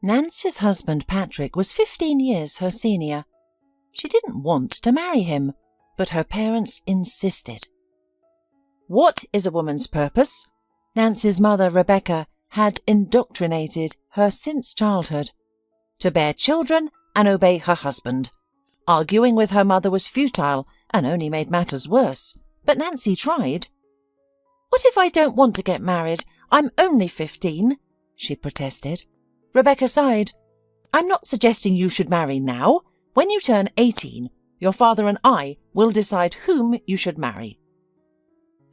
Nancy's husband Patrick was 15 years her senior. She didn't want to marry him, but her parents insisted. What is a woman's purpose? Nancy's mother, Rebecca, had indoctrinated her since childhood. To bear children and obey her husband. Arguing with her mother was futile and only made matters worse, but Nancy tried. "What if I don't want to get married? I'm only 15, she protested. Rebecca sighed. "I'm not suggesting you should marry now. When you turn 18, your father and I will decide whom you should marry."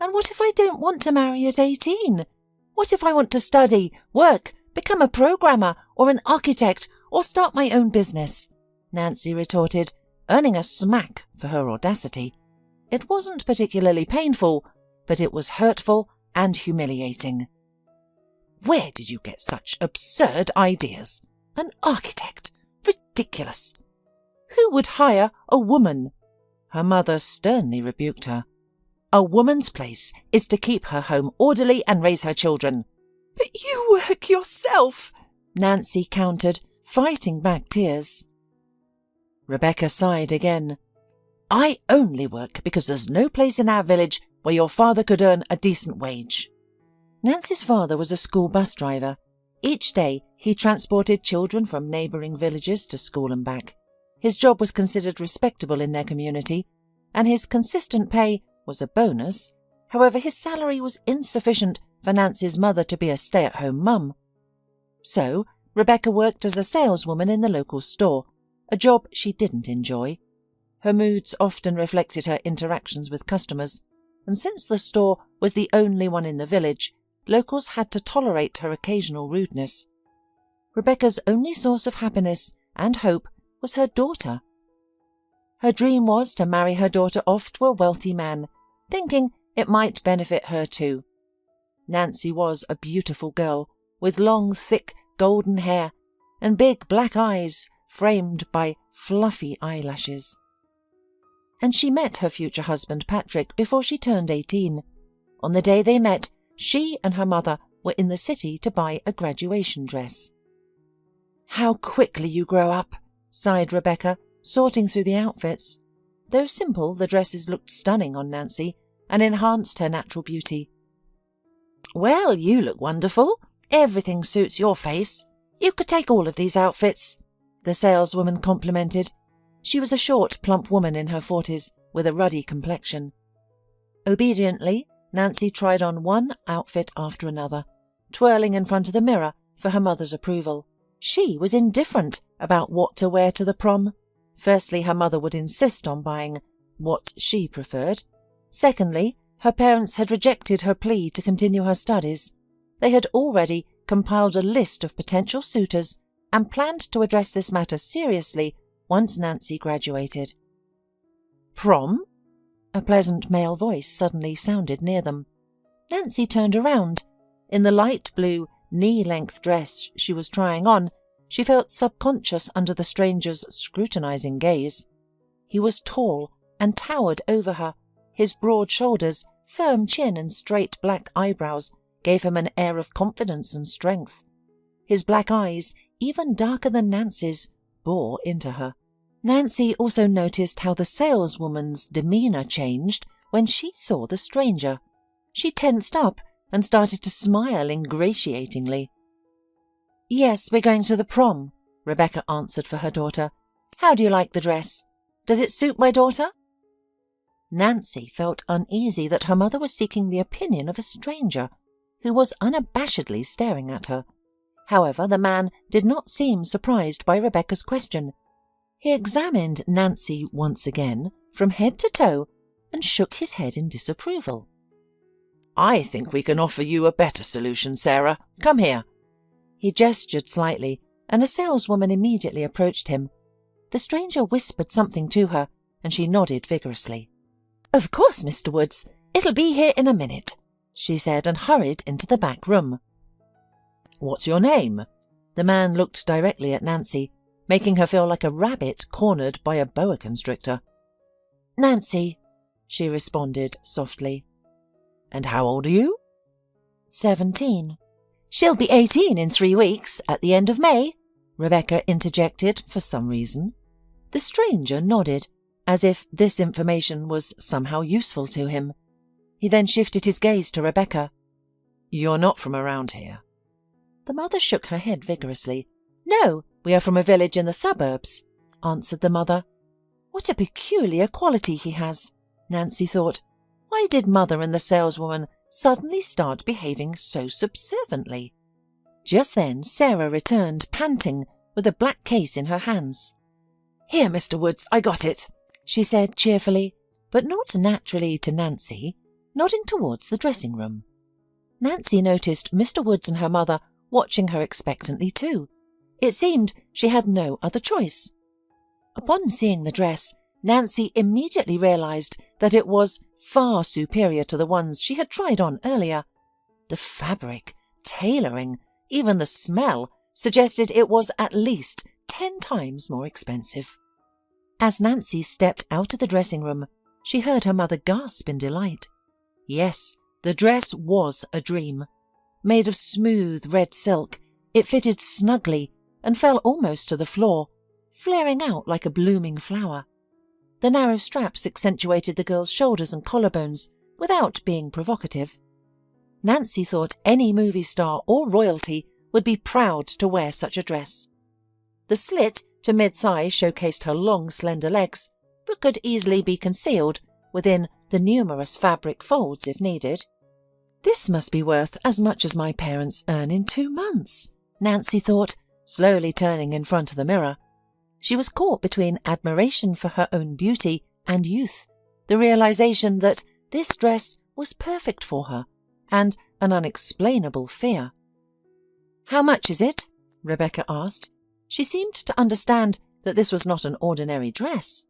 "And what if I don't want to marry at 18? What if I want to study, work, become a programmer or an architect or start my own business?" Nancy retorted, earning a smack for her audacity. It wasn't particularly painful, but it was hurtful and humiliating. "Where did you get such absurd ideas? An architect? Ridiculous! Who would hire a woman?" Her mother sternly rebuked her. "A woman's place is to keep her home orderly and raise her children." "But you work yourself," Nancy countered, fighting back tears. Rebecca sighed again. "I only work because there's no place in our village where your father could earn a decent wage." Nancy's father was a school bus driver. Each day he transported children from neighbouring villages to school and back. His job was considered respectable in their community, and his consistent pay was a bonus. However, his salary was insufficient for Nancy's mother to be a stay-at-home mum. So, Rebecca worked as a saleswoman in the local store, a job she didn't enjoy. Her moods often reflected her interactions with customers, and since the store was the only one in the village, locals had to tolerate her occasional rudeness. Rebecca's only source of happiness and hope was her daughter. Her dream was to marry her daughter off to a wealthy man, thinking it might benefit her too. Nancy was a beautiful girl, with long, thick, golden hair and big black eyes framed by fluffy eyelashes. And she met her future husband Patrick before she turned 18. On the day they met, she and her mother were in the city to buy a graduation dress. "How quickly you grow up," sighed Rebecca, sorting through the outfits. Though simple, the dresses looked stunning on Nancy and enhanced her natural beauty. "Well, you look wonderful. Everything suits your face. You could take all of these outfits," the saleswoman complimented. She was a short, plump woman in her 40s with a ruddy complexion. Obediently, Nancy tried on one outfit after another, twirling in front of the mirror for her mother's approval. She was indifferent about what to wear to the prom. Firstly, her mother would insist on buying what she preferred. Secondly, her parents had rejected her plea to continue her studies. They had already compiled a list of potential suitors and planned to address this matter seriously once Nancy graduated. "Prom?" A pleasant male voice suddenly sounded near them. Nancy turned around. In the light blue, knee-length dress she was trying on, she felt subconscious under the stranger's scrutinizing gaze. He was tall and towered over her. His broad shoulders, firm chin and straight black eyebrows gave him an air of confidence and strength. His black eyes, even darker than Nancy's, bore into her. Nancy also noticed how the saleswoman's demeanour changed when she saw the stranger. She tensed up and started to smile ingratiatingly. "Yes, we're going to the prom," Rebecca answered for her daughter. "How do you like the dress? Does it suit my daughter?" Nancy felt uneasy that her mother was seeking the opinion of a stranger, who was unabashedly staring at her. However, the man did not seem surprised by Rebecca's question. He examined Nancy once again, from head to toe, and shook his head in disapproval. "I think we can offer you a better solution, Sarah. Come here." He gestured slightly, and a saleswoman immediately approached him. The stranger whispered something to her, and she nodded vigorously. "Of course, Mr. Woods. It'll be here in a minute," she said, and hurried into the back room. "What's your name?" The man looked directly at Nancy, making her feel like a rabbit cornered by a boa constrictor. "Nancy," she responded softly. "And how old are you?" 17. "She'll be 18 in 3 weeks, at the end of May," Rebecca interjected for some reason. The stranger nodded, as if this information was somehow useful to him. He then shifted his gaze to Rebecca. "You're not from around here?" The mother shook her head vigorously. "No, we are from a village in the suburbs," answered the mother. What a peculiar quality he has, Nancy thought. Why did Mother and the saleswoman suddenly start behaving so subserviently? Just then Sarah returned, panting, with a black case in her hands. "Here, Mr. Woods, I got it," she said cheerfully, but not naturally to Nancy, nodding towards the dressing room. Nancy noticed Mr. Woods and her mother watching her expectantly too. It seemed she had no other choice. Upon seeing the dress, Nancy immediately realized that it was far superior to the ones she had tried on earlier. The fabric, tailoring, even the smell suggested it was at least 10 times more expensive. As Nancy stepped out of the dressing room, she heard her mother gasp in delight. Yes, the dress was a dream. Made of smooth red silk, it fitted snugly and fell almost to the floor, flaring out like a blooming flower. The narrow straps accentuated the girl's shoulders and collarbones without being provocative. Nancy thought any movie star or royalty would be proud to wear such a dress. The slit to mid-thigh showcased her long, slender legs, but could easily be concealed within the numerous fabric folds if needed. "This must be worth as much as my parents earn in 2 months," Nancy thought, slowly turning in front of the mirror. She was caught between admiration for her own beauty and youth, the realization that this dress was perfect for her, and an unexplainable fear. "How much is it?" Rebecca asked. She seemed to understand that this was not an ordinary dress.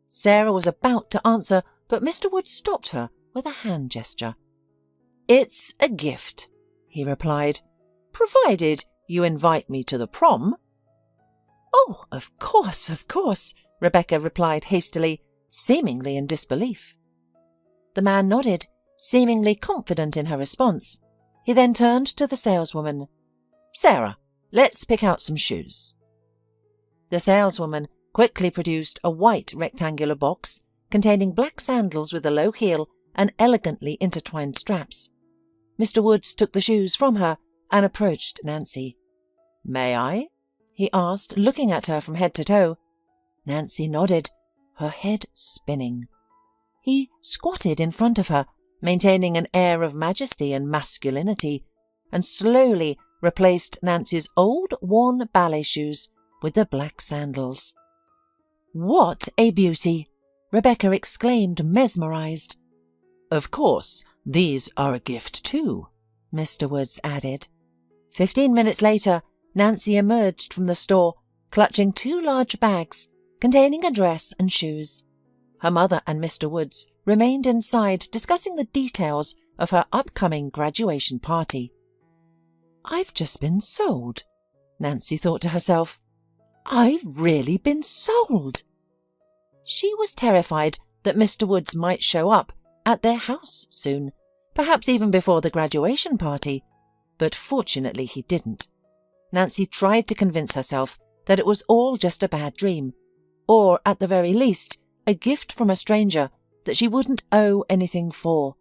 Sarah was about to answer, but Mr. Wood stopped her with a hand gesture. "It's a gift," he replied, "provided you invite me to the prom." "Oh, of course," Rebecca replied hastily, seemingly in disbelief. The man nodded, seemingly confident in her response. He then turned to the saleswoman. "Sarah, let's pick out some shoes." The saleswoman quickly produced a white rectangular box containing black sandals with a low heel and elegantly intertwined straps. Mr. Woods took the shoes from her and approached Nancy. "May I?" he asked, looking at her from head to toe. Nancy nodded, her head spinning. He squatted in front of her, maintaining an air of majesty and masculinity, and slowly replaced Nancy's old, worn ballet shoes with the black sandals. "What a beauty!" Rebecca exclaimed, mesmerized. "Of course, these are a gift too," Mr. Woods added. 15 minutes later, Nancy emerged from the store, clutching 2 large bags containing a dress and shoes. Her mother and Mr. Woods remained inside discussing the details of her upcoming graduation party. "I've just been sold," Nancy thought to herself. "I've really been sold." She was terrified that Mr. Woods might show up at their house soon, perhaps even before the graduation party, but fortunately he didn't. Nancy tried to convince herself that it was all just a bad dream, or at the very least, a gift from a stranger that she wouldn't owe anything for.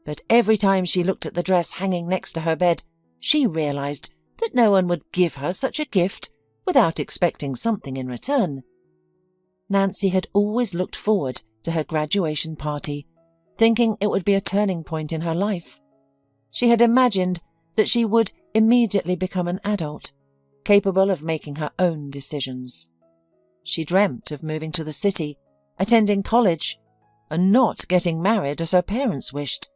But every time she looked at the dress hanging next to her bed, she realized that no one would give her such a gift without expecting something in return. Nancy had always looked forward to her graduation party, thinking it would be a turning point in her life. She had imagined that she would immediately become an adult, capable of making her own decisions. She dreamt of moving to the city, attending college, and not getting married as her parents wished.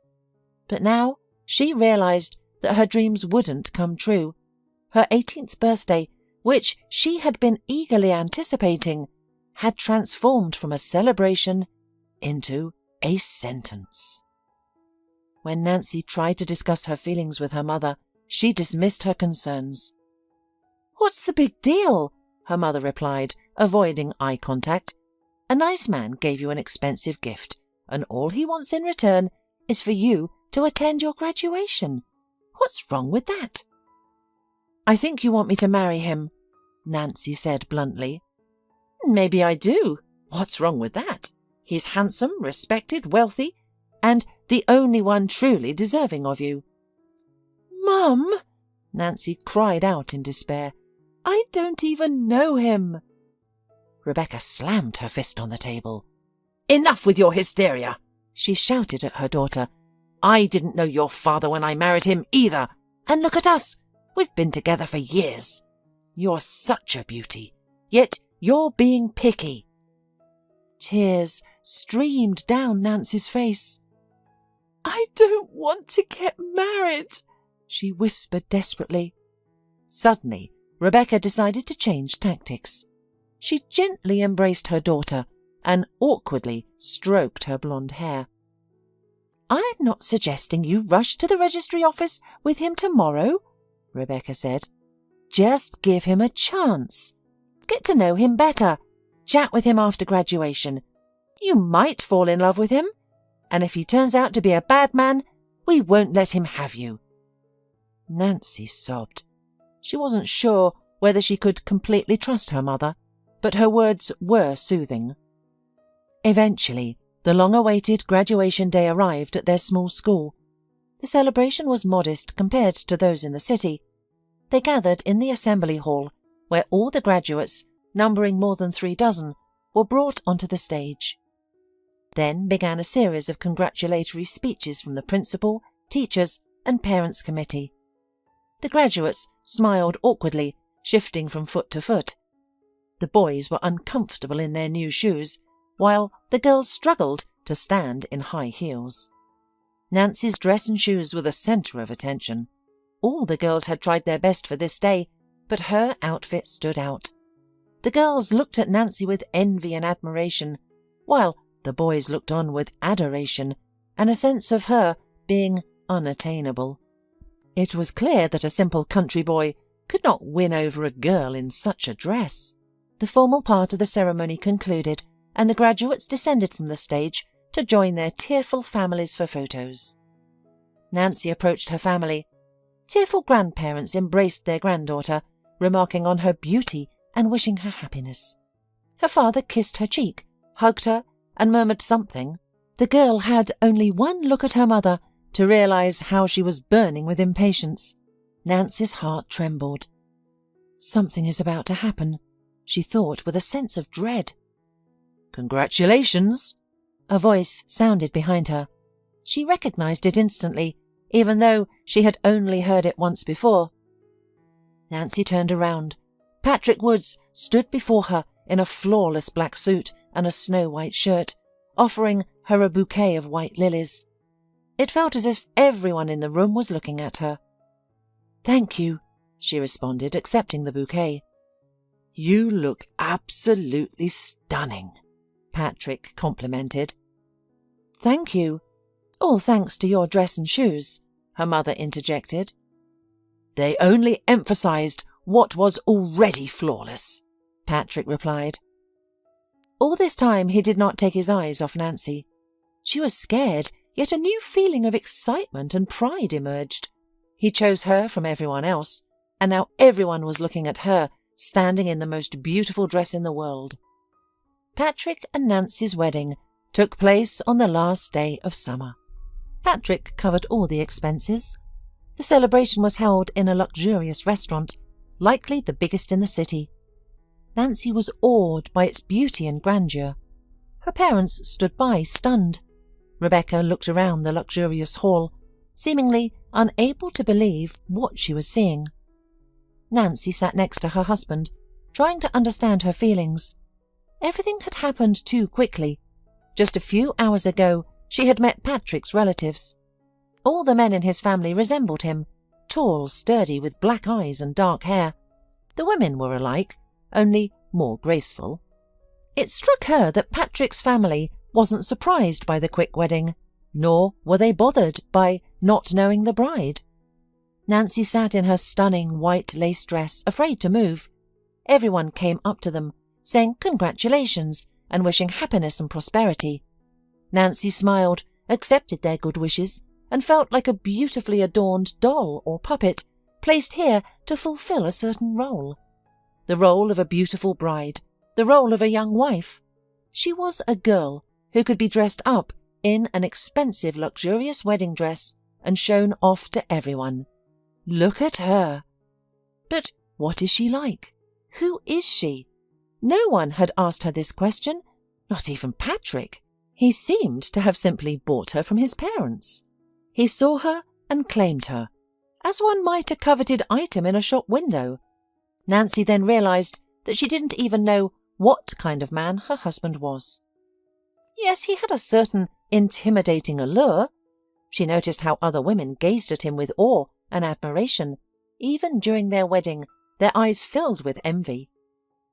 But now she realized that her dreams wouldn't come true. Her 18th birthday, which she had been eagerly anticipating, had transformed from a celebration into a sentence. When Nancy tried to discuss her feelings with her mother, she dismissed her concerns. "What's the big deal?" her mother replied, avoiding eye contact. "A nice man gave you an expensive gift, and all he wants in return is for you to attend your graduation. What's wrong with that?" "I think you want me to marry him," Nancy said bluntly. Maybe I do. What's wrong with that? He's handsome, respected, wealthy, and the only one truly deserving of you. Mum, Nancy cried out in despair, I don't even know him. Rebecca slammed her fist on the table. Enough with your hysteria, she shouted at her daughter. I didn't know your father when I married him either, and look at us. We've been together for years. You're such a beauty, yet you're being picky. Tears streamed down Nancy's face. I don't want to get married, she whispered desperately. Suddenly, Rebecca decided to change tactics. She gently embraced her daughter and awkwardly stroked her blonde hair. I'm not suggesting you rush to the registry office with him tomorrow, Rebecca said. Just give him a chance. Get to know him better. Chat with him after graduation. You might fall in love with him, and if he turns out to be a bad man, we won't let him have you. Nancy sobbed. She wasn't sure whether she could completely trust her mother, but her words were soothing. Eventually, the long-awaited graduation day arrived at their small school. The celebration was modest compared to those in the city. They gathered in the assembly hall, where all the graduates, numbering more than 3 dozen, were brought onto the stage. Then began a series of congratulatory speeches from the principal, teachers, and parents' committee. The graduates smiled awkwardly, shifting from foot to foot. The boys were uncomfortable in their new shoes, while the girls struggled to stand in high heels. Nancy's dress and shoes were the centre of attention. All the girls had tried their best for this day, but her outfit stood out. The girls looked at Nancy with envy and admiration, while the boys looked on with adoration and a sense of her being unattainable. It was clear that a simple country boy could not win over a girl in such a dress. The formal part of the ceremony concluded, and the graduates descended from the stage to join their tearful families for photos. Nancy approached her family. Tearful grandparents embraced their granddaughter, remarking on her beauty and wishing her happiness. Her father kissed her cheek, hugged her, and murmured something. The girl had only one look at her mother to realize how she was burning with impatience. Nancy's heart trembled. Something is about to happen, she thought with a sense of dread. Congratulations! A voice sounded behind her. She recognized it instantly, even though she had only heard it once before. Nancy turned around. Patrick Woods stood before her in a flawless black suit and a snow-white shirt, offering her a bouquet of white lilies. It felt as if everyone in the room was looking at her. Thank you, she responded, accepting the bouquet. You look absolutely stunning, Patrick complimented. Thank you. All thanks to your dress and shoes, her mother interjected. They only emphasized what was already flawless, Patrick replied. All this time he did not take his eyes off Nancy. She was scared, yet a new feeling of excitement and pride emerged. He chose her from everyone else, and now everyone was looking at her, standing in the most beautiful dress in the world. Patrick and Nancy's wedding took place on the last day of summer. Patrick covered all the expenses. The celebration was held in a luxurious restaurant, likely the biggest in the city. Nancy was awed by its beauty and grandeur. Her parents stood by, stunned. Rebecca looked around the luxurious hall, seemingly unable to believe what she was seeing. Nancy sat next to her husband, trying to understand her feelings. Everything had happened too quickly. Just a few hours ago, she had met Patrick's relatives. All the men in his family resembled him, tall, sturdy, with black eyes and dark hair. The women were alike, only more graceful. It struck her that Patrick's family wasn't surprised by the quick wedding, nor were they bothered by not knowing the bride. Nancy sat in her stunning white lace dress, afraid to move. Everyone came up to them, saying congratulations and wishing happiness and prosperity. Nancy smiled, accepted their good wishes, and felt like a beautifully adorned doll or puppet placed here to fulfill a certain role. the role of a beautiful bride, the role of a young wife. She was a girl who could be dressed up in an expensive, luxurious wedding dress and shown off to everyone. Look at her. But what is she like? Who is she? No one had asked her this question, not even Patrick. He seemed to have simply bought her from his parents. He saw her and claimed her, as one might a coveted item in a shop window. Nancy then realized that she didn't even know what kind of man her husband was. Yes, he had a certain intimidating allure. She noticed how other women gazed at him with awe and admiration. Even during their wedding, their eyes filled with envy.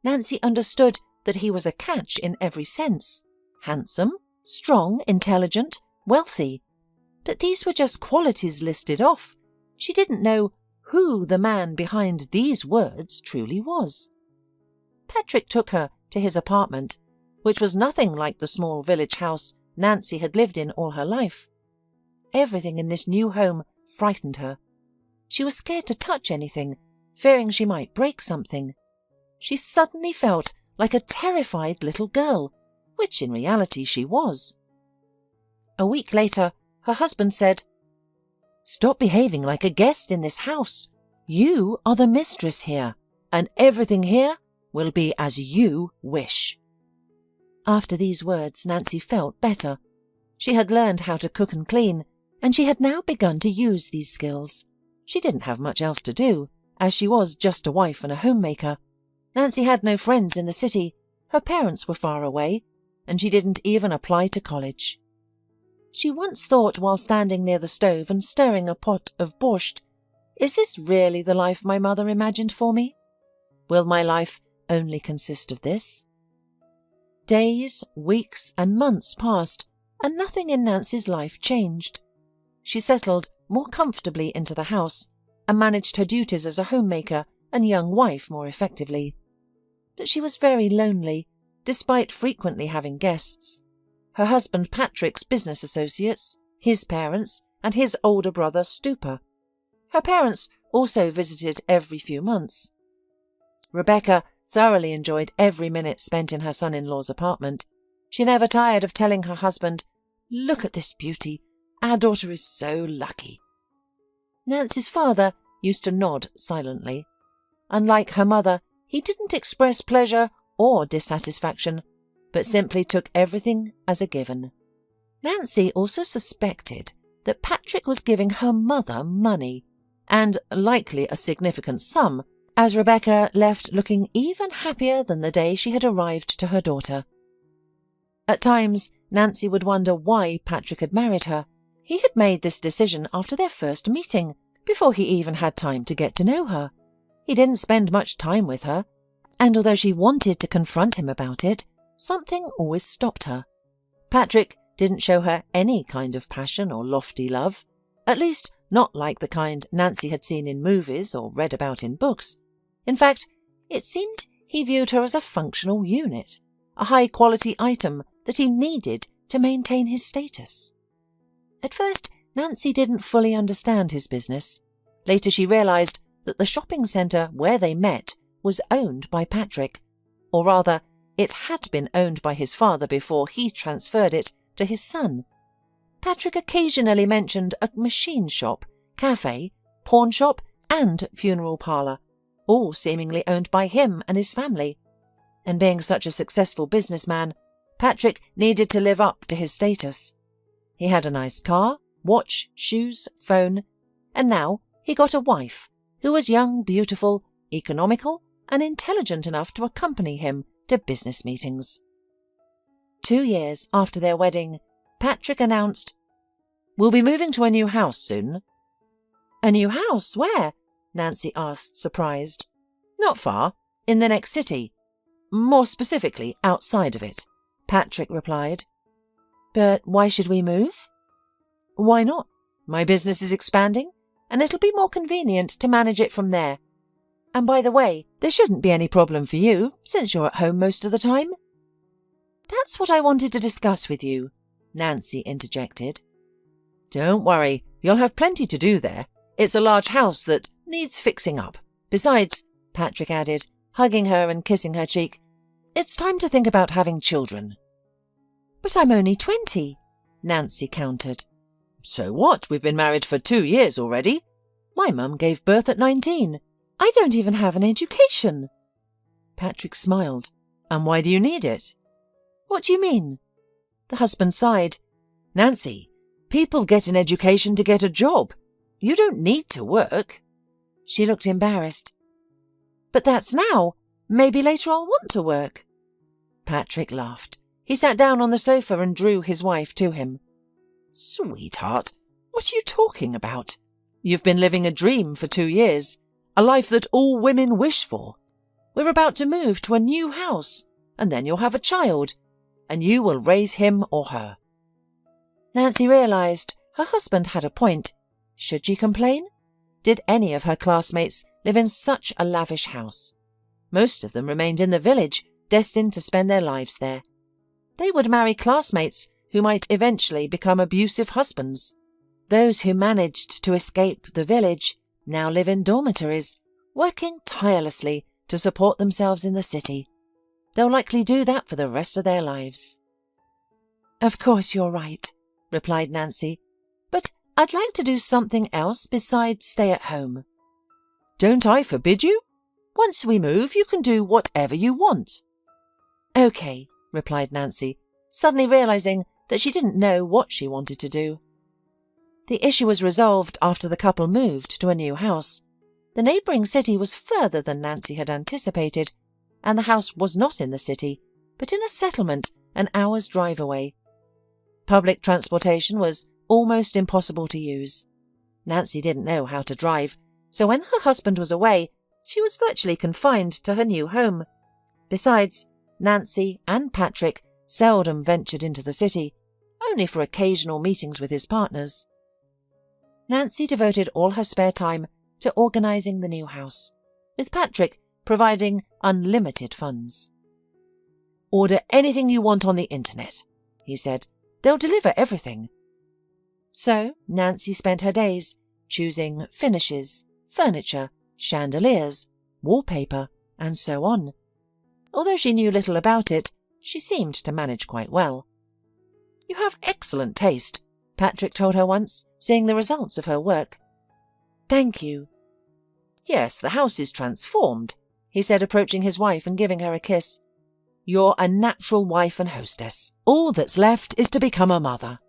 Nancy understood that he was a catch in every sense. Handsome, strong, intelligent, wealthy. But these were just qualities listed off. She didn't know who the man behind these words truly was. Patrick took her to his apartment, which was nothing like the small village house Nancy had lived in all her life. Everything in this new home frightened her. She was scared to touch anything, fearing she might break something. She suddenly felt like a terrified little girl, which in reality she was. A week later, her husband said, "Stop behaving like a guest in this house. You are the mistress here, and everything here will be as you wish." After these words, Nancy felt better. She had learned how to cook and clean, and she had now begun to use these skills. She didn't have much else to do, as she was just a wife and a homemaker. Nancy had no friends in the city, her parents were far away, and she didn't even apply to college. She once thought while standing near the stove and stirring a pot of borscht, "Is this really the life my mother imagined for me? Will my life only consist of this?" Days, weeks, and months passed, and nothing in Nancy's life changed. She settled more comfortably into the house and managed her duties as a homemaker and young wife more effectively. But she was very lonely, despite frequently having guests. Her husband Patrick's business associates, his parents, and his older brother Stupa. Her parents also visited every few months. Rebecca thoroughly enjoyed every minute spent in her son-in-law's apartment. She never tired of telling her husband, "Look at this beauty. Our daughter is so lucky." Nancy's father used to nod silently. Unlike her mother, he didn't express pleasure or dissatisfaction, but simply took everything as a given. Nancy also suspected that Patrick was giving her mother money, and likely a significant sum, as Rebecca left looking even happier than the day she had arrived to her daughter. At times, Nancy would wonder why Patrick had married her. He had made this decision after their first meeting, before he even had time to get to know her. He didn't spend much time with her, and although she wanted to confront him about it, something always stopped her. Patrick didn't show her any kind of passion or lofty love, at least not like the kind Nancy had seen in movies or read about in books. In fact, it seemed he viewed her as a functional unit, a high-quality item that he needed to maintain his status. At first, Nancy didn't fully understand his business. Later she realized that the shopping centre where they met was owned by Patrick, or rather, it had been owned by his father before he transferred it to his son. Patrick occasionally mentioned a machine shop, cafe, pawn shop, and funeral parlour, all seemingly owned by him and his family. And being such a successful businessman, Patrick needed to live up to his status. He had a nice car, watch, shoes, phone, and now he got a wife who was young, beautiful, economical, and intelligent enough to accompany him to business meetings. 2 years after their wedding, Patrick announced, "We'll be moving to a new house soon." "A new house? Where?" Nancy asked, surprised. "Not far, in the next city. More specifically, outside of it," Patrick replied. "But why should we move?" "Why not? My business is expanding, and it'll be more convenient to manage it from there. And by the way, there shouldn't be any problem for you, since you're at home most of the time." "That's what I wanted to discuss with you," Nancy interjected. "Don't worry, you'll have plenty to do there. It's a large house that needs fixing up. Besides," Patrick added, hugging her and kissing her cheek. "It's time to think about having children." "But I'm only 20, Nancy countered. "So what? We've been married for 2 years already. My mum gave birth at 19. I don't even have an education." Patrick smiled. "And why do you need it?" "What do you mean?" The husband sighed. "Nancy, people get an education to get a job. You don't need to work." She looked embarrassed. "But that's now. Maybe later I'll want to work." Patrick laughed. He sat down on the sofa and drew his wife to him. "Sweetheart, what are you talking about? You've been living a dream for 2 years, a life that all women wish for. We're about to move to a new house, and then you'll have a child, and you will raise him or her." Nancy realized her husband had a point. Should she complain? Did any of her classmates live in such a lavish house? Most of them remained in the village, destined to spend their lives there. They would marry classmates who might eventually become abusive husbands. Those who managed to escape the village now live in dormitories, working tirelessly to support themselves in the city. They'll likely do that for the rest of their lives. "Of course you're right," replied Nancy, "but I'd like to do something else besides stay at home." "Don't I forbid you? Once we move, you can do whatever you want." "Okay," replied Nancy, suddenly realizing that she didn't know what she wanted to do. The issue was resolved after the couple moved to a new house. The neighbouring city was further than Nancy had anticipated, and the house was not in the city, but in a settlement an hour's drive away. Public transportation was almost impossible to use. Nancy didn't know how to drive, so when her husband was away, she was virtually confined to her new home. Besides, Nancy and Patrick seldom ventured into the city, only for occasional meetings with his partners. Nancy devoted all her spare time to organising the new house, with Patrick providing unlimited funds. "Order anything you want on the internet," he said. "They'll deliver everything." So Nancy spent her days choosing finishes, furniture, chandeliers, wallpaper, and so on. Although she knew little about it, she seemed to manage quite well. "You have excellent taste," Patrick told her once, seeing the results of her work. "Thank you." "Yes, the house is transformed," he said, approaching his wife and giving her a kiss. "You're a natural wife and hostess. All that's left is to become a mother."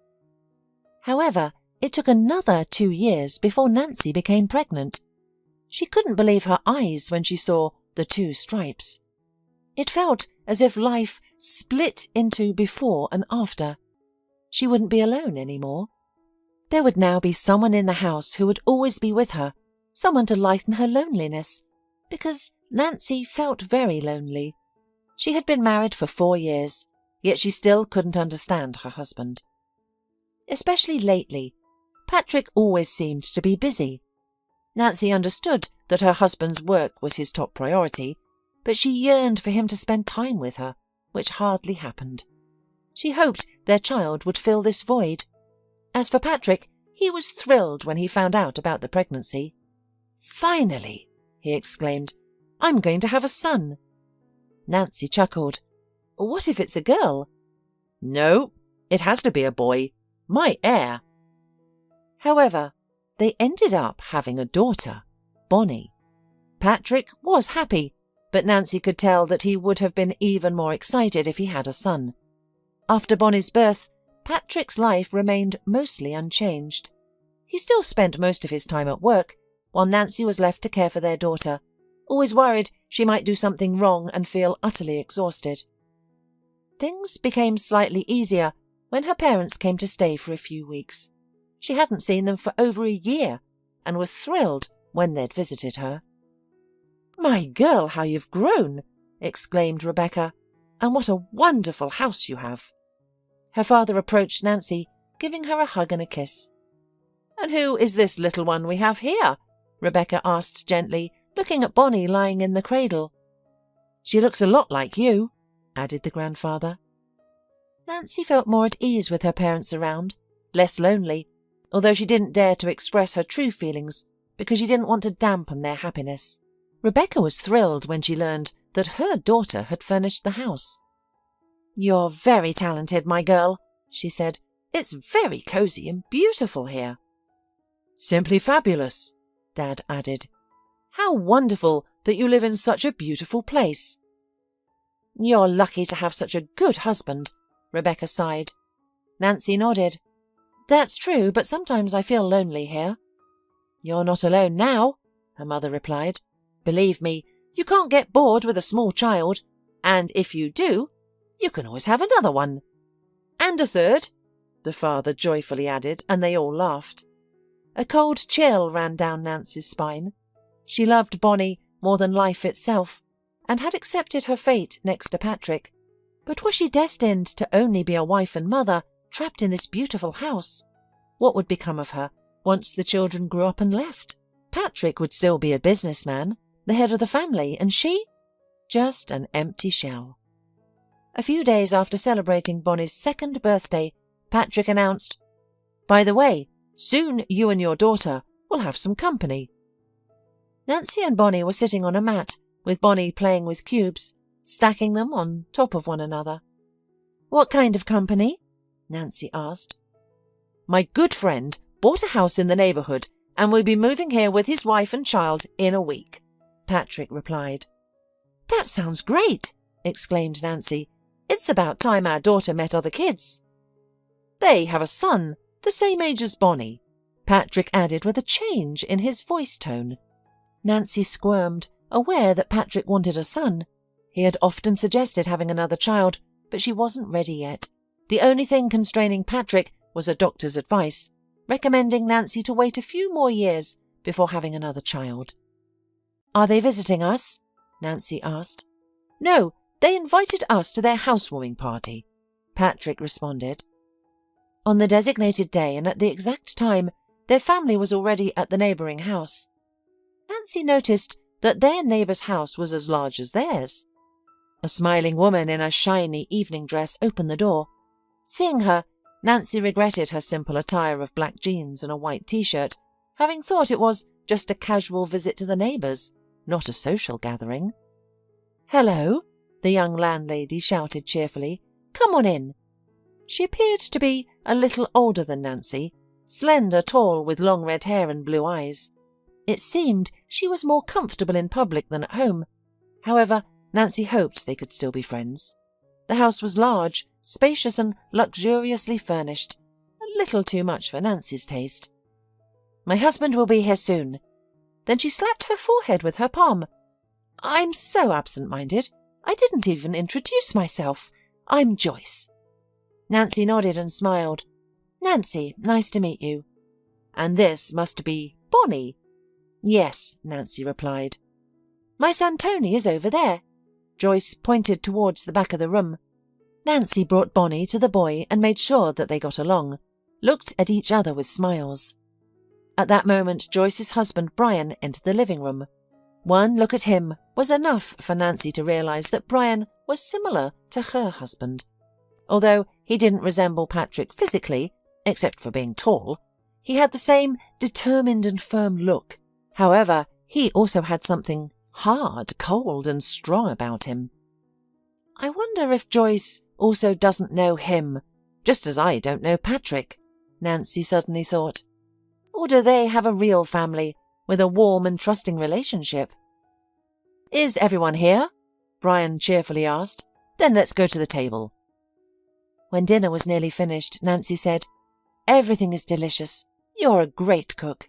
However, it took another 2 years before Nancy became pregnant. She couldn't believe her eyes when she saw the 2 stripes. It felt as if life split into before and after. She wouldn't be alone anymore. There would now be someone in the house who would always be with her, someone to lighten her loneliness, because Nancy felt very lonely. She had been married for 4 years, yet she still couldn't understand her husband. Especially lately, Patrick always seemed to be busy. Nancy understood that her husband's work was his top priority, but she yearned for him to spend time with her, which hardly happened. She hoped their child would fill this void. As for Patrick, he was thrilled when he found out about the pregnancy. "Finally," he exclaimed, "I'm going to have a son." Nancy chuckled. "What if it's a girl?" "No, it has to be a boy. My heir." However, they ended up having a daughter, Bonnie. Patrick was happy, but Nancy could tell that he would have been even more excited if he had a son. After Bonnie's birth, Patrick's life remained mostly unchanged. He still spent most of his time at work, while Nancy was left to care for their daughter, always worried she might do something wrong and feel utterly exhausted. Things became slightly easier when her parents came to stay for a few weeks. She hadn't seen them for over a year and was thrilled when they'd visited her. "My girl, how you've grown!" exclaimed Rebecca. "And what a wonderful house you have." Her father approached Nancy, giving her a hug and a kiss. "And who is this little one we have here?" Rebecca asked gently, looking at Bonnie lying in the cradle. "She looks a lot like you," added the grandfather. Nancy felt more at ease with her parents around, less lonely, although she didn't dare to express her true feelings because she didn't want to dampen their happiness. Rebecca was thrilled when she learned that her daughter had furnished the house. "You're very talented, my girl," she said. "It's very cosy and beautiful here." "Simply fabulous," Dad added. "How wonderful that you live in such a beautiful place." "You're lucky to have such a good husband," Rebecca sighed. Nancy nodded. "That's true, but sometimes I feel lonely here." "You're not alone now," her mother replied. "Believe me, you can't get bored with a small child, and if you do, you can always have another one. And a third," the father joyfully added, and they all laughed. A cold chill ran down Nancy's spine. She loved Bonnie more than life itself, and had accepted her fate next to Patrick. But was she destined to only be a wife and mother, trapped in this beautiful house? What would become of her once the children grew up and left? Patrick would still be a businessman, the head of the family, and she? Just an empty shell. A few days after celebrating Bonnie's 2nd birthday, Patrick announced, "By the way, soon you and your daughter will have some company." Nancy and Bonnie were sitting on a mat, with Bonnie playing with cubes, stacking them on top of one another. "What kind of company?" Nancy asked. "My good friend bought a house in the neighbourhood and will be moving here with his wife and child in a week," Patrick replied. "That sounds great!" exclaimed Nancy. "It's about time our daughter met other kids." "They have a son, the same age as Bonnie," Patrick added with a change in his voice tone. Nancy squirmed, aware that Patrick wanted a son. He had often suggested having another child, but she wasn't ready yet. The only thing constraining Patrick was a doctor's advice, recommending Nancy to wait a few more years before having another child. "Are they visiting us?" Nancy asked. "No, they invited us to their housewarming party," Patrick responded. On the designated day and at the exact time, their family was already at the neighbouring house. Nancy noticed that their neighbour's house was as large as theirs. A smiling woman in a shiny evening dress opened the door. Seeing her, Nancy regretted her simple attire of black jeans and a white T-shirt, having thought it was just a casual visit to the neighbours, not a social gathering. "Hello," the young landlady shouted cheerfully. "Come on in." She appeared to be a little older than Nancy, slender, tall, with long red hair and blue eyes. It seemed she was more comfortable in public than at home. However, Nancy hoped they could still be friends. The house was large, spacious and luxuriously furnished, a little too much for Nancy's taste. "My husband will be here soon." Then she slapped her forehead with her palm. "I'm so absent-minded. I didn't even introduce myself. I'm Joyce." Nancy nodded and smiled. "Nancy, nice to meet you." "And this must be Bonnie." "Yes," Nancy replied. "My son Tony is over there." Joyce pointed towards the back of the room. Nancy brought Bonnie to the boy and made sure that they got along, looked at each other with smiles. At that moment, Joyce's husband Brian entered the living room. One look at him was enough for Nancy to realise that Brian was similar to her husband. Although he didn't resemble Patrick physically, except for being tall, he had the same determined and firm look. However, he also had something hard, cold and strong about him. I wonder if Joyce also doesn't know him, just as I don't know Patrick, Nancy suddenly thought. Or do they have a real family with a warm and trusting relationship? "Is everyone here?" Brian cheerfully asked. "Then let's go to the table." When dinner was nearly finished, Nancy said, "Everything is delicious. You're a great cook."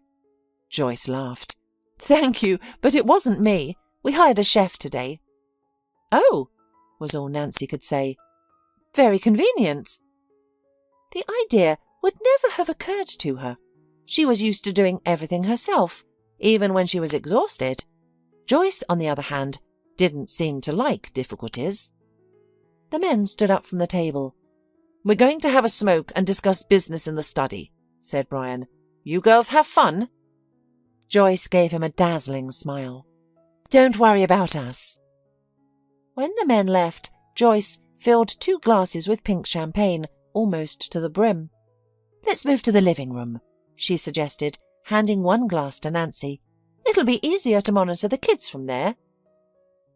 Joyce laughed. "Thank you, but it wasn't me. We hired a chef today." "Oh," was all Nancy could say. "Very convenient." The idea would never have occurred to her. She was used to doing everything herself, even when she was exhausted. Joyce, on the other hand, didn't seem to like difficulties. The men stood up from the table. "We're going to have a smoke and discuss business in the study," said Brian. "You girls have fun?" Joyce gave him a dazzling smile. "Don't worry about us." When the men left, Joyce filled 2 glasses with pink champagne, almost to the brim. "Let's move to the living room," she suggested, handing 1 glass to Nancy. "It'll be easier to monitor the kids from there."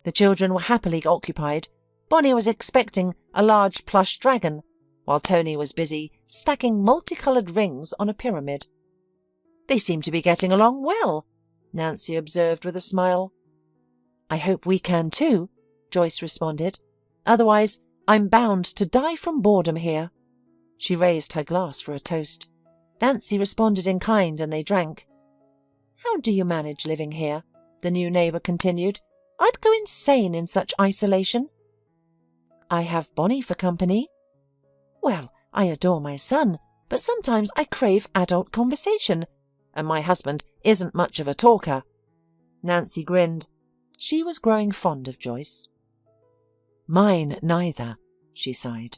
The children were happily occupied. Bonnie was expecting a large plush dragon, while Tony was busy stacking multicoloured rings on a pyramid. "They seem to be getting along well," Nancy observed with a smile. "I hope we can too," Joyce responded. "Otherwise, I'm bound to die from boredom here." She raised her glass for a toast. Nancy responded in kind and they drank. "How do you manage living here?" the new neighbour continued. "I'd go insane in such isolation." "I have Bonnie for company." "Well, I adore my son, but sometimes I crave adult conversation, and my husband isn't much of a talker." Nancy grinned. She was growing fond of Joyce. "Mine neither," she sighed.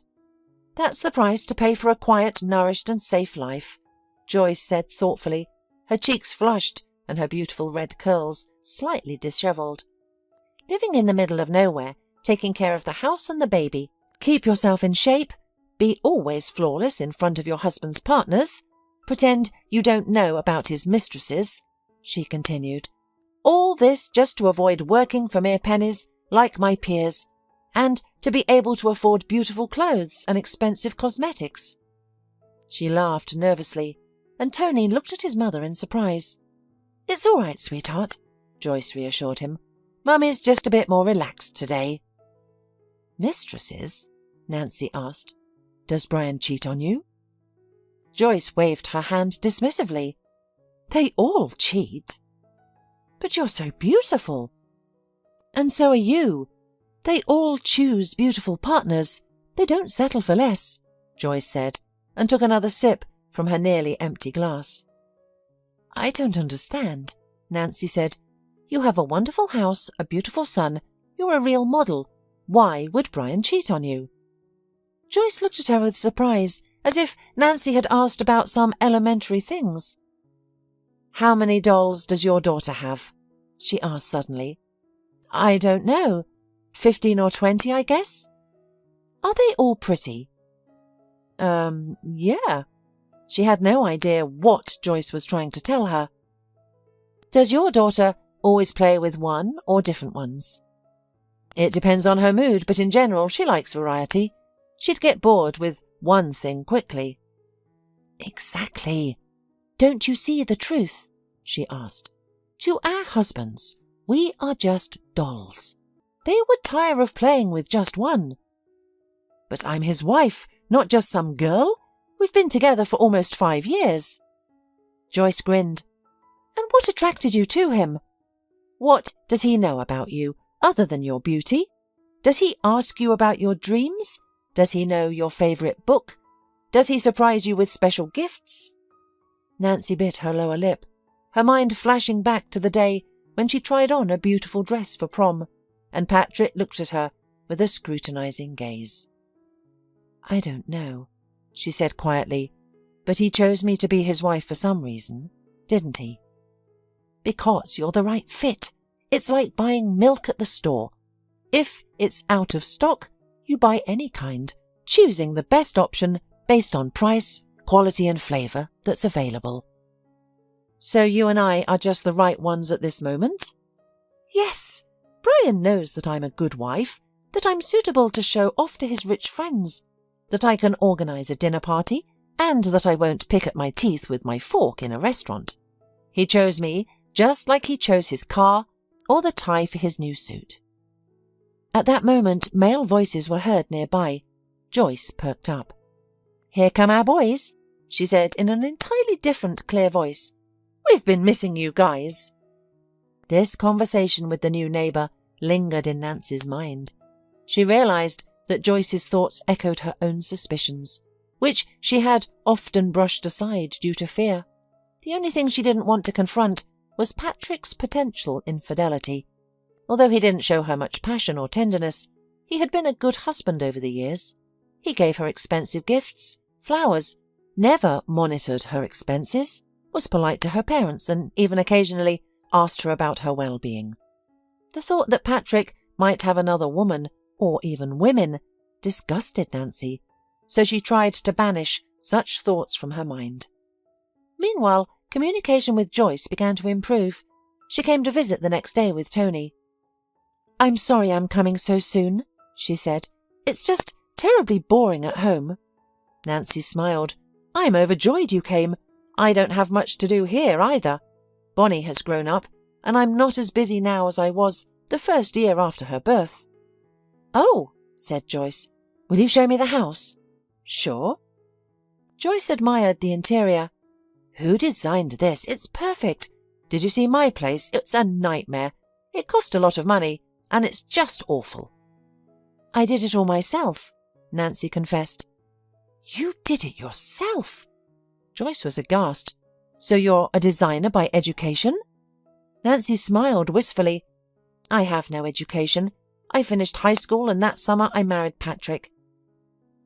"That's the price to pay for a quiet, nourished and safe life," Joyce said thoughtfully, her cheeks flushed and her beautiful red curls slightly dishevelled. "Living in the middle of nowhere, taking care of the house and the baby, keep yourself in shape, be always flawless in front of your husband's partners, pretend you don't know about his mistresses," she continued. "All this just to avoid working for mere pennies like my peers, and to be able to afford beautiful clothes and expensive cosmetics." She laughed nervously, and Tony looked at his mother in surprise. "It's all right, sweetheart," Joyce reassured him. "Mummy's just a bit more relaxed today." "Mistresses?" Nancy asked. "Does Brian cheat on you?" Joyce waved her hand dismissively. "They all cheat." "But you're so beautiful." "And so are you. They all choose beautiful partners. They don't settle for less," Joyce said, and took another sip from her nearly empty glass. "I don't understand," Nancy said. "You have a wonderful house, a beautiful son. You're a real model. Why would Brian cheat on you?" Joyce looked at her with surprise, as if Nancy had asked about some elementary things. "How many dolls does your daughter have?" she asked suddenly. "I don't know. 15 or 20, I guess." "Are they all pretty?" Yeah." She had no idea what Joyce was trying to tell her. "Does your daughter always play with one or different ones?" "It depends on her mood, but in general she likes variety. She'd get bored with one thing quickly." "Exactly. Don't you see the truth?" she asked. "To our husbands, we are just dolls. They would tire of playing with just one." "But I'm his wife, not just some girl. We've been together for almost 5 years." Joyce grinned. "And what attracted you to him? What does he know about you, other than your beauty? Does he ask you about your dreams? Does he know your favourite book? Does he surprise you with special gifts?" Nancy bit her lower lip, her mind flashing back to the day when she tried on a beautiful dress for prom, and Patrick looked at her with a scrutinizing gaze. "I don't know," she said quietly, "but he chose me to be his wife for some reason, didn't he?" "Because you're the right fit. It's like buying milk at the store. If it's out of stock, you buy any kind, choosing the best option based on price, quality and flavour that's available." "So you and I are just the right ones at this moment?" "Yes. Brian knows that I'm a good wife, that I'm suitable to show off to his rich friends, that I can organise a dinner party, and that I won't pick at my teeth with my fork in a restaurant. He chose me just like he chose his car or the tie for his new suit." At that moment, male voices were heard nearby. Joyce perked up. "Here come our boys," she said in an entirely different, clear voice. "We've been missing you guys." This conversation with the new neighbour lingered in Nancy's mind. She realised that Joyce's thoughts echoed her own suspicions, which she had often brushed aside due to fear. The only thing she didn't want to confront was Patrick's potential infidelity. Although he didn't show her much passion or tenderness, he had been a good husband over the years. He gave her expensive gifts, flowers, never monitored her expenses, was polite to her parents, and even occasionally asked her about her well-being. The thought that Patrick might have another woman, or even women, disgusted Nancy, so she tried to banish such thoughts from her mind. Meanwhile, communication with Joyce began to improve. She came to visit the next day with Tony. "I'm sorry I'm coming so soon," she said. "It's just terribly boring at home." Nancy smiled. "I'm overjoyed you came. I don't have much to do here either. Bonnie has grown up, and I'm not as busy now as I was the first year after her birth." "Oh," said Joyce. "Will you show me the house?" "Sure." Joyce admired the interior. "Who designed this? It's perfect. Did you see my place? It's a nightmare. It cost a lot of money, and it's just awful." "I did it all myself," Nancy confessed. "You did it yourself?" Joyce was aghast. "So you're a designer by education?" Nancy smiled wistfully. "I have no education. I finished high school, and that summer I married Patrick."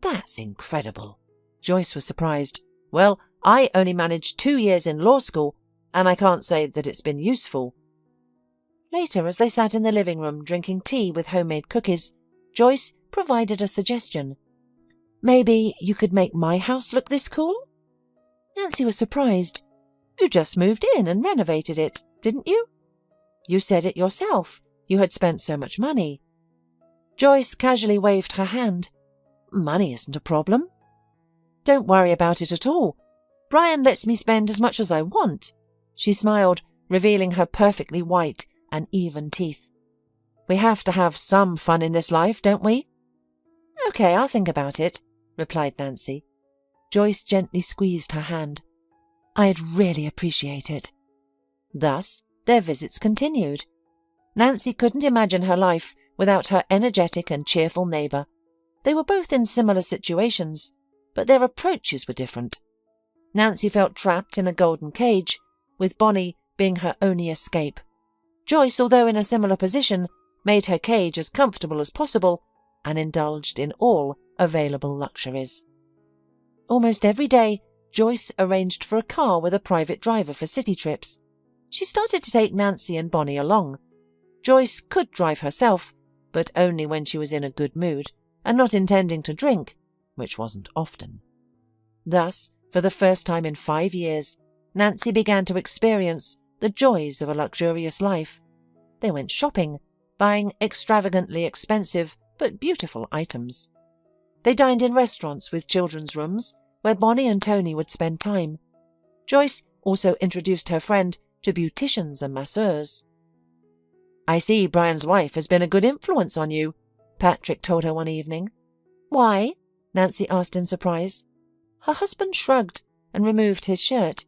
"That's incredible." Joyce was surprised. "Well, I only managed 2 years in law school, and I can't say that it's been useful." Later, as they sat in the living room drinking tea with homemade cookies, Joyce provided a suggestion. "Maybe you could make my house look this cool?" Nancy was surprised. "You just moved in and renovated it, didn't you?" "You said it yourself. You had spent so much money." Joyce casually waved her hand. "Money isn't a problem." "Don't worry about it at all. Brian lets me spend as much as I want." She smiled, revealing her perfectly white and even teeth. "We have to have some fun in this life, don't we?" "Okay, I'll think about it," replied Nancy. Joyce gently squeezed her hand. "I'd really appreciate it." Thus, their visits continued. Nancy couldn't imagine her life without her energetic and cheerful neighbour. They were both in similar situations, but their approaches were different. Nancy felt trapped in a golden cage, with Bonnie being her only escape. Joyce, although in a similar position, made her cage as comfortable as possible and indulged in all available luxuries. Almost every day, Joyce arranged for a car with a private driver for city trips. She started to take Nancy and Bonnie along. Joyce could drive herself, but only when she was in a good mood and not intending to drink, which wasn't often. Thus, for the first time in 5 years, Nancy began to experience the joys of a luxurious life. They went shopping, buying extravagantly expensive but beautiful items. They dined in restaurants with children's rooms where Bonnie and Tony would spend time. Joyce also introduced her friend to beauticians and masseurs. "I see Brian's wife has been a good influence on you," Patrick told her one evening. "Why?" Nancy asked in surprise. Her husband shrugged and removed his shirt.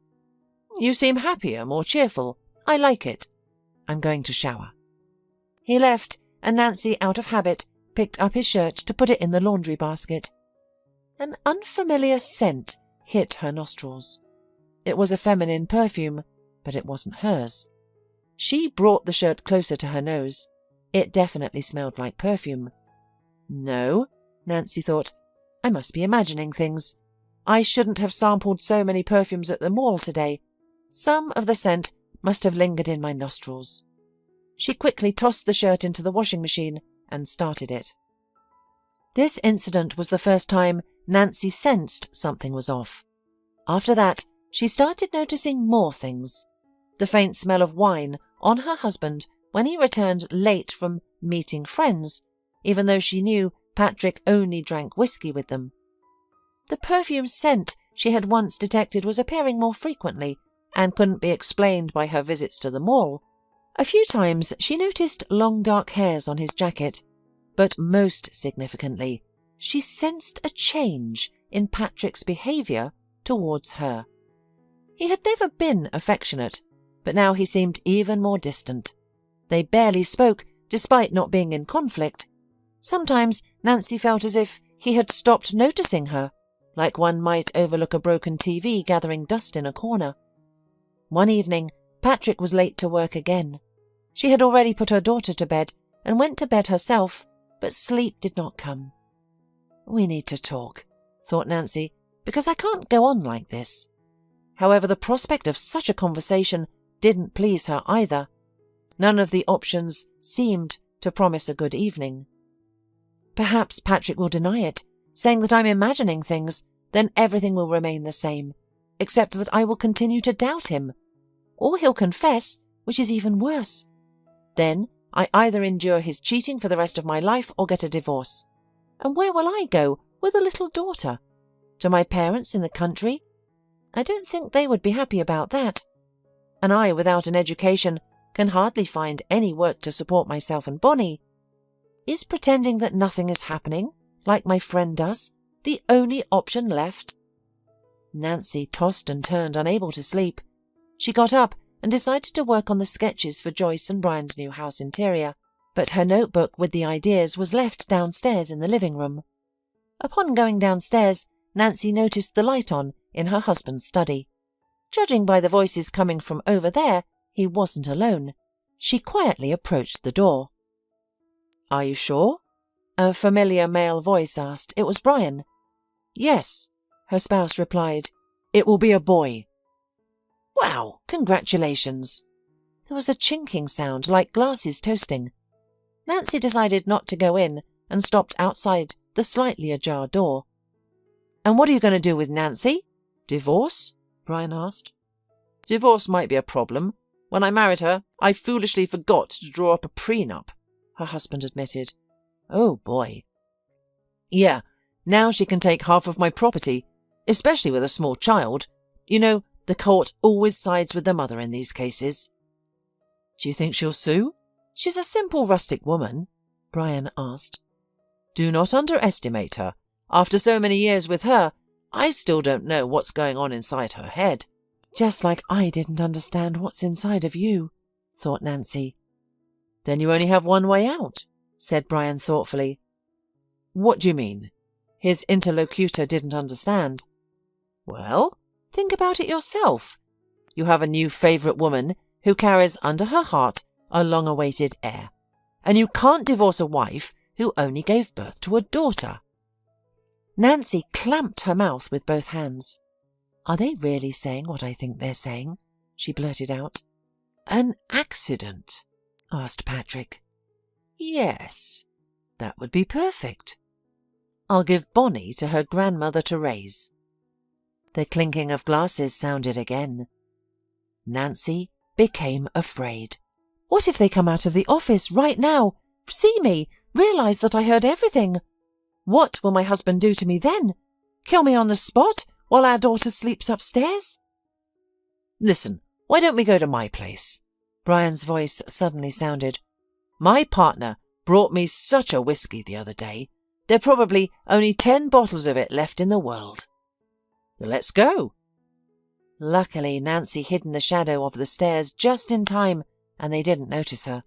"You seem happier, more cheerful. I like it. I'm going to shower." He left, and Nancy, out of habit, picked up his shirt to put it in the laundry basket. An unfamiliar scent hit her nostrils. It was a feminine perfume, but it wasn't hers. She brought the shirt closer to her nose. It definitely smelled like perfume. "No," Nancy thought, "I must be imagining things. I shouldn't have sampled so many perfumes at the mall today. Some of the scent must have lingered in my nostrils." She quickly tossed the shirt into the washing machine and started it. This incident was the first time Nancy sensed something was off. After that, she started noticing more things. The faint smell of wine on her husband when he returned late from meeting friends, even though she knew Patrick only drank whiskey with them. The perfume scent she had once detected was appearing more frequently and couldn't be explained by her visits to the mall. A few times she noticed long dark hairs on his jacket, but most significantly, she sensed a change in Patrick's behaviour towards her. He had never been affectionate, but now he seemed even more distant. They barely spoke, despite not being in conflict. Sometimes Nancy felt as if he had stopped noticing her, like one might overlook a broken TV gathering dust in a corner. One evening, Patrick was late to work again. She had already put her daughter to bed and went to bed herself, but sleep did not come. "We need to talk," thought Nancy, "because I can't go on like this." However, the prospect of such a conversation didn't please her either. None of the options seemed to promise a good evening. "Perhaps Patrick will deny it, saying that I'm imagining things, then everything will remain the same, except that I will continue to doubt him. Or he'll confess, which is even worse. Then I either endure his cheating for the rest of my life or get a divorce. And where will I go with a little daughter? To my parents in the country? I don't think they would be happy about that. And I, without an education, can hardly find any work to support myself and Bonnie. Is pretending that nothing is happening, like my friend does, the only option left? Nancy tossed and turned, unable to sleep. She got up and decided to work on the sketches for Joyce and Brian's new house interior, but her notebook with the ideas was left downstairs in the living room. Upon going downstairs, Nancy noticed the light on in her husband's study. Judging by the voices coming from over there, he wasn't alone. She quietly approached the door. "Are you sure?" a familiar male voice asked. It was Brian. "Yes," her spouse replied. "It will be a boy." "Wow, congratulations." There was a chinking sound like glasses toasting. Nancy decided not to go in and stopped outside the slightly ajar door. "And what are you going to do with Nancy? Divorce?" Brian asked. "Divorce might be a problem. When I married her, I foolishly forgot to draw up a prenup," her husband admitted. "Oh boy." "Yeah, now she can take half of my property, especially with a small child. You know, the court always sides with the mother in these cases." "Do you think she'll sue? She's a simple rustic woman," Brian asked. "Do not underestimate her. After so many years with her, I still don't know what's going on inside her head." "Just like I didn't understand what's inside of you," thought Nancy. "Then you only have one way out," said Brian thoughtfully. "What do you mean?" His interlocutor didn't understand. "Well, think about it yourself. You have a new favourite woman who carries under her heart a long-awaited heir, and you can't divorce a wife who only gave birth to a daughter." Nancy clamped her mouth with both hands. "Are they really saying what I think they're saying?" she blurted out. "An accident?" asked Patrick. "Yes, that would be perfect. I'll give Bonnie to her grandmother to raise." The clinking of glasses sounded again. Nancy became afraid. What if they come out of the office right now, see me, realise that I heard everything? What will my husband do to me then? Kill me on the spot while our daughter sleeps upstairs? "Listen, why don't we go to my place?" Brian's voice suddenly sounded. "My partner brought me such a whiskey the other day. There are probably only 10 bottles of it left in the world." "Let's go." Luckily, Nancy hid in the shadow of the stairs just in time, and they didn't notice her.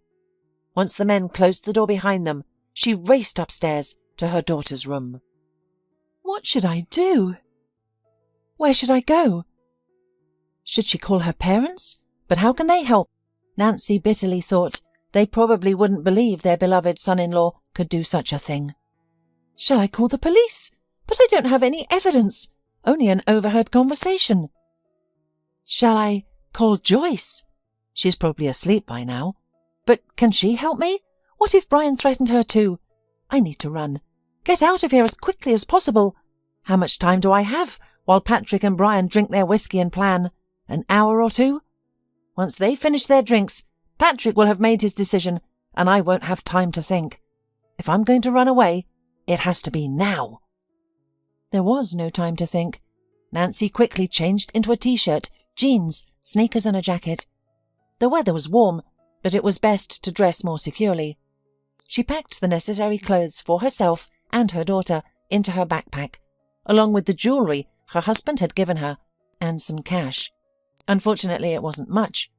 Once the men closed the door behind them, she raced upstairs to her daughter's room. What should I do? Where should I go? Should she call her parents? But how can they help? Nancy bitterly thought they probably wouldn't believe their beloved son-in-law could do such a thing. Shall I call the police? But I don't have any evidence, only an overheard conversation. Shall I call Joyce? She's probably asleep by now. But can she help me? What if Brian threatened her too? I need to run. Get out of here as quickly as possible. How much time do I have while Patrick and Brian drink their whiskey and plan? An hour or two? Once they finish their drinks, Patrick will have made his decision, and I won't have time to think. If I'm going to run away, it has to be now. There was no time to think. Nancy quickly changed into a t-shirt, jeans, sneakers and a jacket. The weather was warm, but it was best to dress more securely. She packed the necessary clothes for herself and her daughter into her backpack, along with the jewellery her husband had given her, and some cash. Unfortunately, it wasn't much.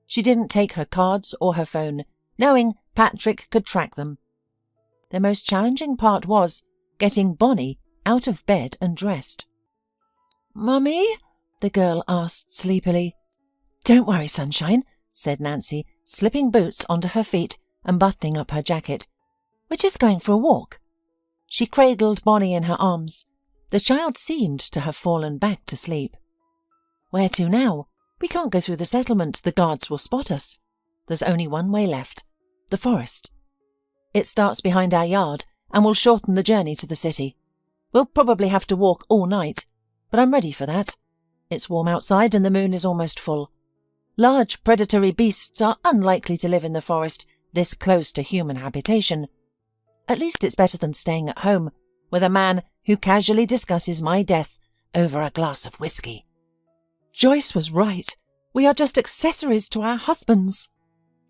She didn't take her cards or her phone, knowing Patrick could track them. The most challenging part was getting Bonnie out of bed and dressed. "Mummy?" the girl asked sleepily. "Don't worry, sunshine," said Nancy, slipping boots onto her feet and buttoning up her jacket. "We're just going for a walk." She cradled Bonnie in her arms. The child seemed to have fallen back to sleep. "Where to now? We can't go through the settlement. The guards will spot us. There's only one way left. The forest. It starts behind our yard and will shorten the journey to the city. We'll probably have to walk all night, but I'm ready for that. It's warm outside and the moon is almost full. Large predatory beasts are unlikely to live in the forest this close to human habitation. At least it's better than staying at home with a man who casually discusses my death over a glass of whiskey. Joyce was right. We are just accessories to our husbands.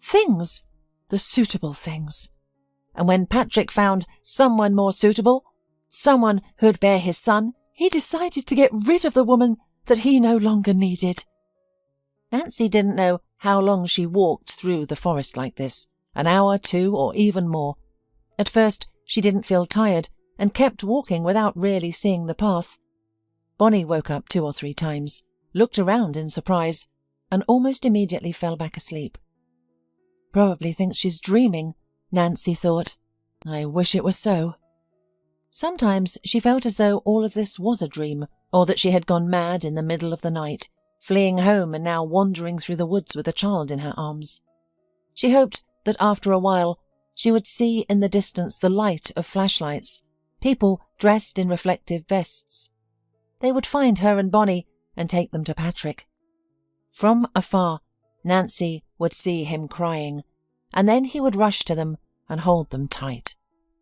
Things. The suitable things. And when Patrick found someone more suitable, someone who'd bear his son, he decided to get rid of the woman that he no longer needed. Nancy didn't know how long she walked through the forest like this, an hour, 2, or even more. At first, she didn't feel tired and kept walking without really seeing the path. Bonnie woke up 2 or 3 times, looked around in surprise, and almost immediately fell back asleep. Probably thinks she's dreaming, Nancy thought. I wish it was so. Sometimes she felt as though all of this was a dream, or that she had gone mad in the middle of the night, fleeing home and now wandering through the woods with a child in her arms. She hoped that after a while she would see in the distance the light of flashlights, people dressed in reflective vests. They would find her and Bonnie and take them to Patrick. From afar, Nancy would see him crying, and then he would rush to them and hold them tight.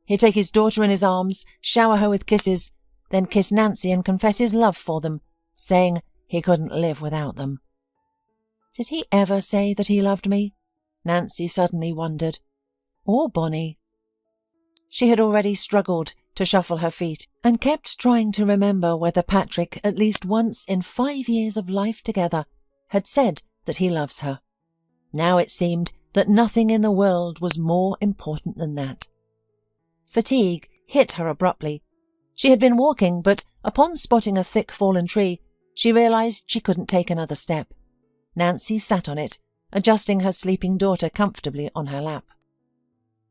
He'd take his daughter in his arms, shower her with kisses, then kiss Nancy and confess his love for them, saying he couldn't live without them. Did he ever say that he loved me? Nancy suddenly wondered. Or Bonnie? She had already struggled to shuffle her feet and kept trying to remember whether Patrick, at least once in 5 years of life together, had said that he loves her. Now it seemed that nothing in the world was more important than that. Fatigue hit her abruptly. She had been walking, but upon spotting a thick fallen tree, she realized she couldn't take another step. Nancy sat on it, adjusting her sleeping daughter comfortably on her lap.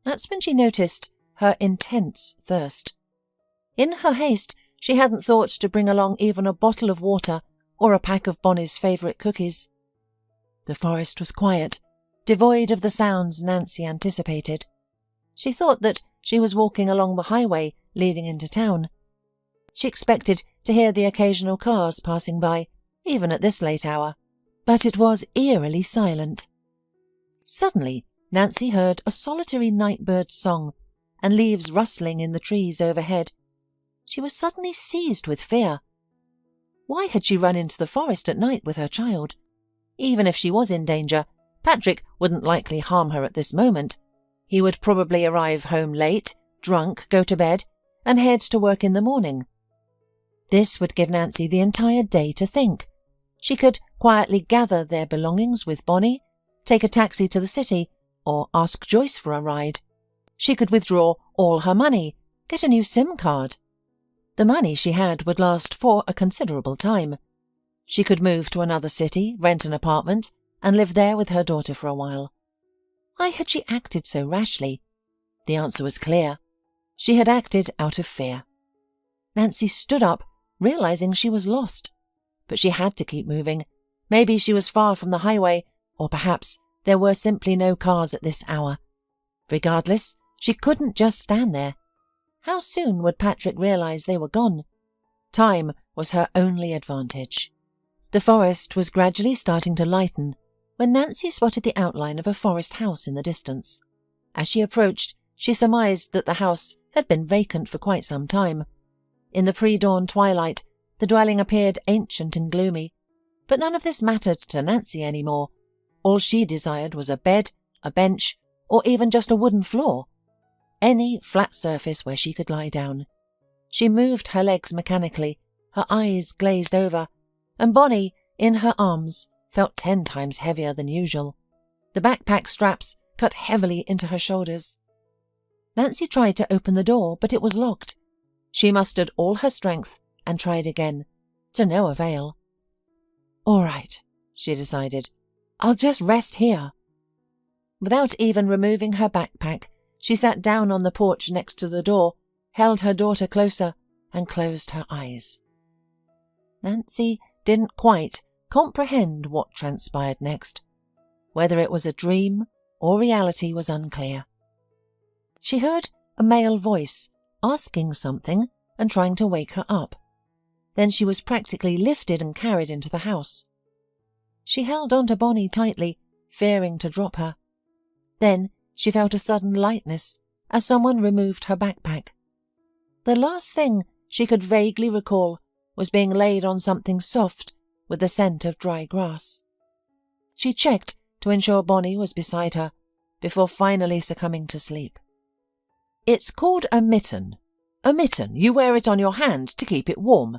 That's when she noticed her intense thirst. In her haste, she hadn't thought to bring along even a bottle of water or a pack of Bonnie's favourite cookies. The forest was quiet, devoid of the sounds Nancy anticipated. She thought that she was walking along the highway leading into town. She expected to hear the occasional cars passing by, even at this late hour, but it was eerily silent. Suddenly, Nancy heard a solitary night-bird's song and leaves rustling in the trees overhead. She was suddenly seized with fear. Why had she run into the forest at night with her child? Even if she was in danger, Patrick wouldn't likely harm her at this moment. He would probably arrive home late, drunk, go to bed, and head to work in the morning. This would give Nancy the entire day to think. She could quietly gather their belongings with Bonnie, take a taxi to the city, or ask Joyce for a ride. She could withdraw all her money, get a new SIM card. The money she had would last for a considerable time. She could move to another city, rent an apartment, and live there with her daughter for a while. Why had she acted so rashly? The answer was clear. She had acted out of fear. Nancy stood up, realizing she was lost. But she had to keep moving. Maybe she was far from the highway, or perhaps there were simply no cars at this hour. Regardless, she couldn't just stand there. How soon would Patrick realize they were gone? Time was her only advantage. The forest was gradually starting to lighten when Nancy spotted the outline of a forest house in the distance. As she approached, she surmised that the house had been vacant for quite some time. In the pre-dawn twilight, the dwelling appeared ancient and gloomy, but none of this mattered to Nancy anymore. All she desired was a bed, a bench, or even just a wooden floor. Any flat surface where she could lie down. She moved her legs mechanically, her eyes glazed over, and Bonnie, in her arms, felt 10 times heavier than usual. The backpack straps cut heavily into her shoulders. Nancy tried to open the door, but it was locked. She mustered all her strength and tried again, to no avail. All right, she decided. I'll just rest here. Without even removing her backpack, she sat down on the porch next to the door, held her daughter closer, and closed her eyes. Nancy didn't quite comprehend what transpired next. Whether it was a dream or reality was unclear. She heard a male voice asking something and trying to wake her up. Then she was practically lifted and carried into the house. She held on to Bonnie tightly, fearing to drop her. Then She felt a sudden lightness as someone removed her backpack. The last thing she could vaguely recall was being laid on something soft with the scent of dry grass. She checked to ensure Bonnie was beside her before finally succumbing to sleep. It's called a mitten. A mitten. You wear it on your hand to keep it warm.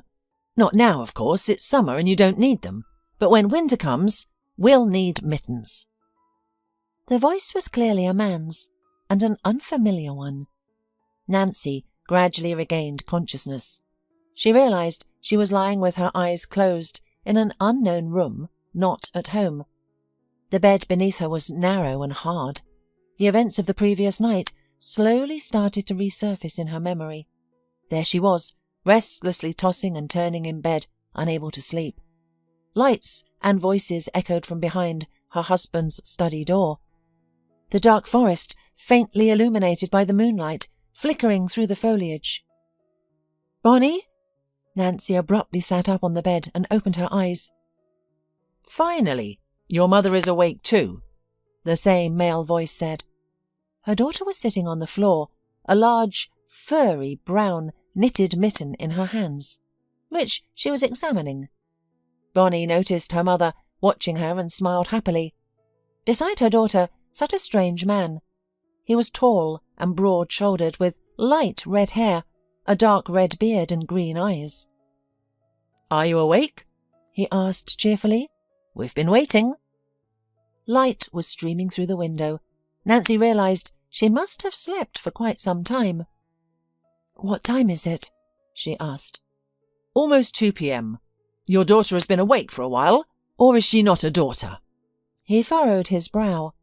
Not now, of course. It's summer and you don't need them. But when winter comes, we'll need mittens. The voice was clearly a man's, and an unfamiliar one. Nancy gradually regained consciousness. She realized she was lying with her eyes closed in an unknown room, not at home. The bed beneath her was narrow and hard. The events of the previous night slowly started to resurface in her memory. There she was, restlessly tossing and turning in bed, unable to sleep. Lights and voices echoed from behind her husband's study door. The dark forest, faintly illuminated by the moonlight, flickering through the foliage. "Bonnie?" Nancy abruptly sat up on the bed and opened her eyes. "Finally! Your mother is awake too," the same male voice said. Her daughter was sitting on the floor, a large, furry, brown, knitted mitten in her hands, which she was examining. Bonnie noticed her mother watching her and smiled happily. Beside her daughter sat a strange man. He was tall and broad-shouldered, with light red hair, a dark red beard and green eyes. "Are you awake?" he asked cheerfully. "We've been waiting." Light was streaming through the window. Nancy realized she must have slept for quite some time. "What time is it?" she asked. "Almost 2 p.m. Your daughter has been awake for a while, or is she not a daughter?" He furrowed his brow.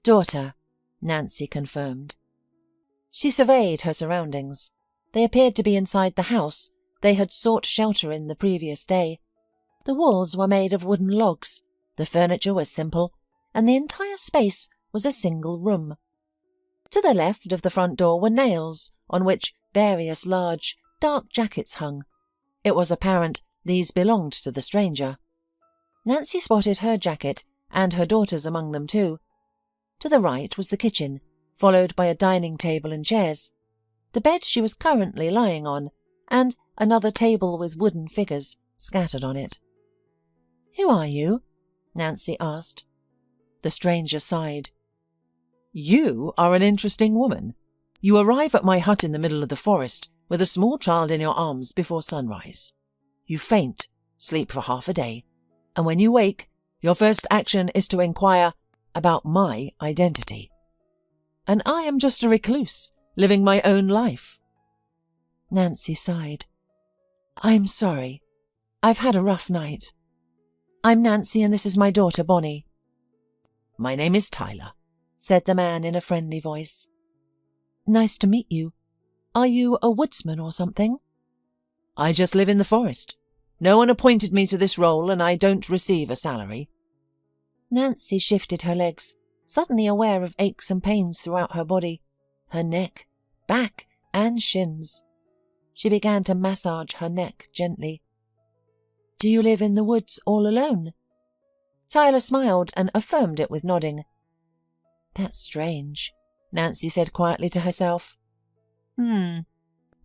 "Daughter," Nancy confirmed. She surveyed her surroundings. They appeared to be inside the house they had sought shelter in the previous day. The walls were made of wooden logs, the furniture was simple, and the entire space was a single room. To the left of the front door were nails on which various large, dark jackets hung. It was apparent these belonged to the stranger. Nancy spotted her jacket and her daughter's among them too. To the right was the kitchen, followed by a dining table and chairs, the bed she was currently lying on, and another table with wooden figures scattered on it. "Who are you?" Nancy asked. The stranger sighed. "You are an interesting woman. You arrive at my hut in the middle of the forest with a small child in your arms before sunrise. You faint, sleep for half a day, and when you wake, your first action is to inquire about my identity. And I am just a recluse, living my own life." Nancy sighed. "I'm sorry. I've had a rough night. I'm Nancy and this is my daughter Bonnie." "My name is Tyler," said the man in a friendly voice. "Nice to meet you. Are you a woodsman or something?" "I just live in the forest. No one appointed me to this role and I don't receive a salary." Nancy shifted her legs, suddenly aware of aches and pains throughout her body, her neck, back, and shins. She began to massage her neck gently. "Do you live in the woods all alone?" Tyler smiled and affirmed it with nodding. "That's strange," Nancy said quietly to herself.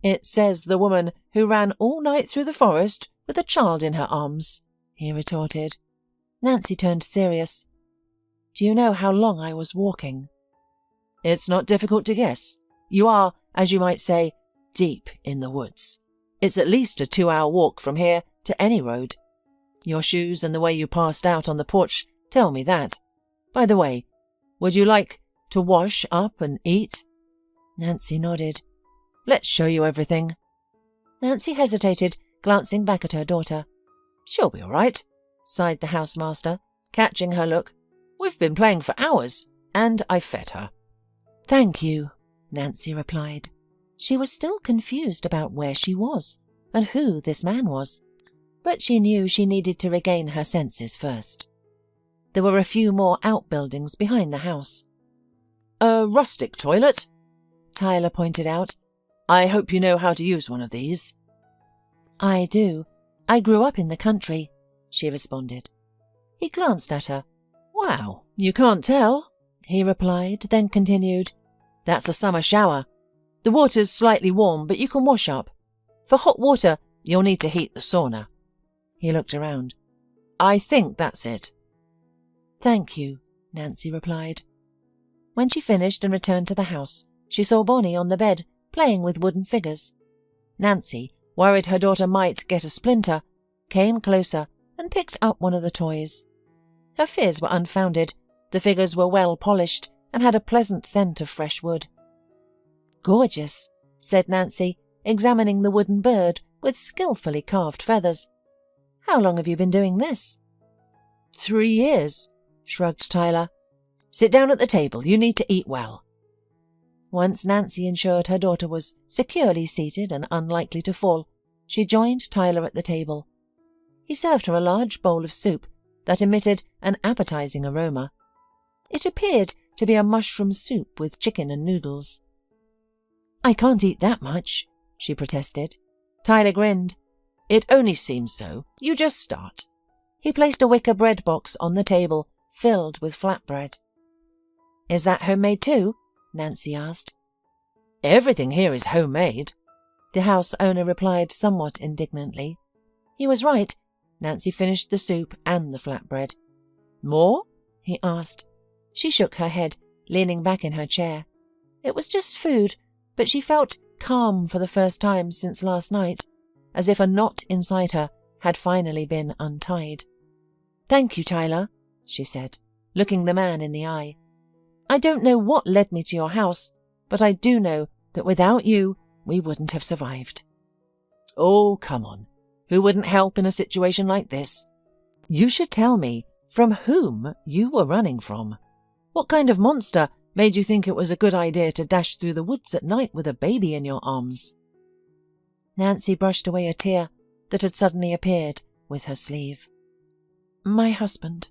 It says the woman who ran all night through the forest with a child in her arms," he retorted. Nancy turned serious. "Do you know how long I was walking?" "It's not difficult to guess. You are, as you might say, deep in the woods. It's at least a 2-hour walk from here to any road. Your shoes and the way you passed out on the porch tell me that. By the way, would you like to wash up and eat?" Nancy nodded. "Let's show you everything." Nancy hesitated, glancing back at her daughter. "She'll be all right," sighed the housemaster, catching her look. "We've been playing for hours, and I fed her." "Thank you," Nancy replied. She was still confused about where she was and who this man was, but she knew she needed to regain her senses first. There were a few more outbuildings behind the house. "A rustic toilet," Tyler pointed out. "I hope you know how to use one of these." "I do. I grew up in the country," she responded. He glanced at her. "Wow, you can't tell. he replied, then continued, "That's a summer shower. The water's slightly warm, but you can wash up. For hot water, you'll need to heat the sauna." He looked around. "I think that's it." "Thank you," Nancy replied. When she finished and returned to the house, she saw Bonnie on the bed, playing with wooden figures. Nancy, worried her daughter might get a splinter, came closer and picked up one of the toys. Her fears were unfounded. The figures were well polished and had a pleasant scent of fresh wood. "Gorgeous," said Nancy, examining the wooden bird with skillfully carved feathers. "How long have you been doing this?" 3 years, shrugged Tyler. "Sit down at the table. You need to eat well." Once Nancy ensured her daughter was securely seated and unlikely to fall, she joined Tyler at the table. He served her a large bowl of soup that emitted an appetizing aroma. It appeared to be a mushroom soup with chicken and noodles. "I can't eat that much," she protested. Tyler grinned. "It only seems so. You just start." He placed a wicker bread box on the table, filled with flatbread. "Is that homemade too?" Nancy asked. "Everything here is homemade," the house owner replied somewhat indignantly. He was right. Nancy finished the soup and the flatbread. "More?" he asked. She shook her head, leaning back in her chair. It was just food, but she felt calm for the first time since last night, as if a knot inside her had finally been untied. "Thank you, Tyler," she said, looking the man in the eye. "I don't know what led me to your house, but I do know that without you, we wouldn't have survived." "Oh, come on. Who wouldn't help in a situation like this? You should tell me from whom you were running from. What kind of monster made you think it was a good idea to dash through the woods at night with a baby in your arms?" Nancy brushed away a tear that had suddenly appeared with her sleeve. "My husband."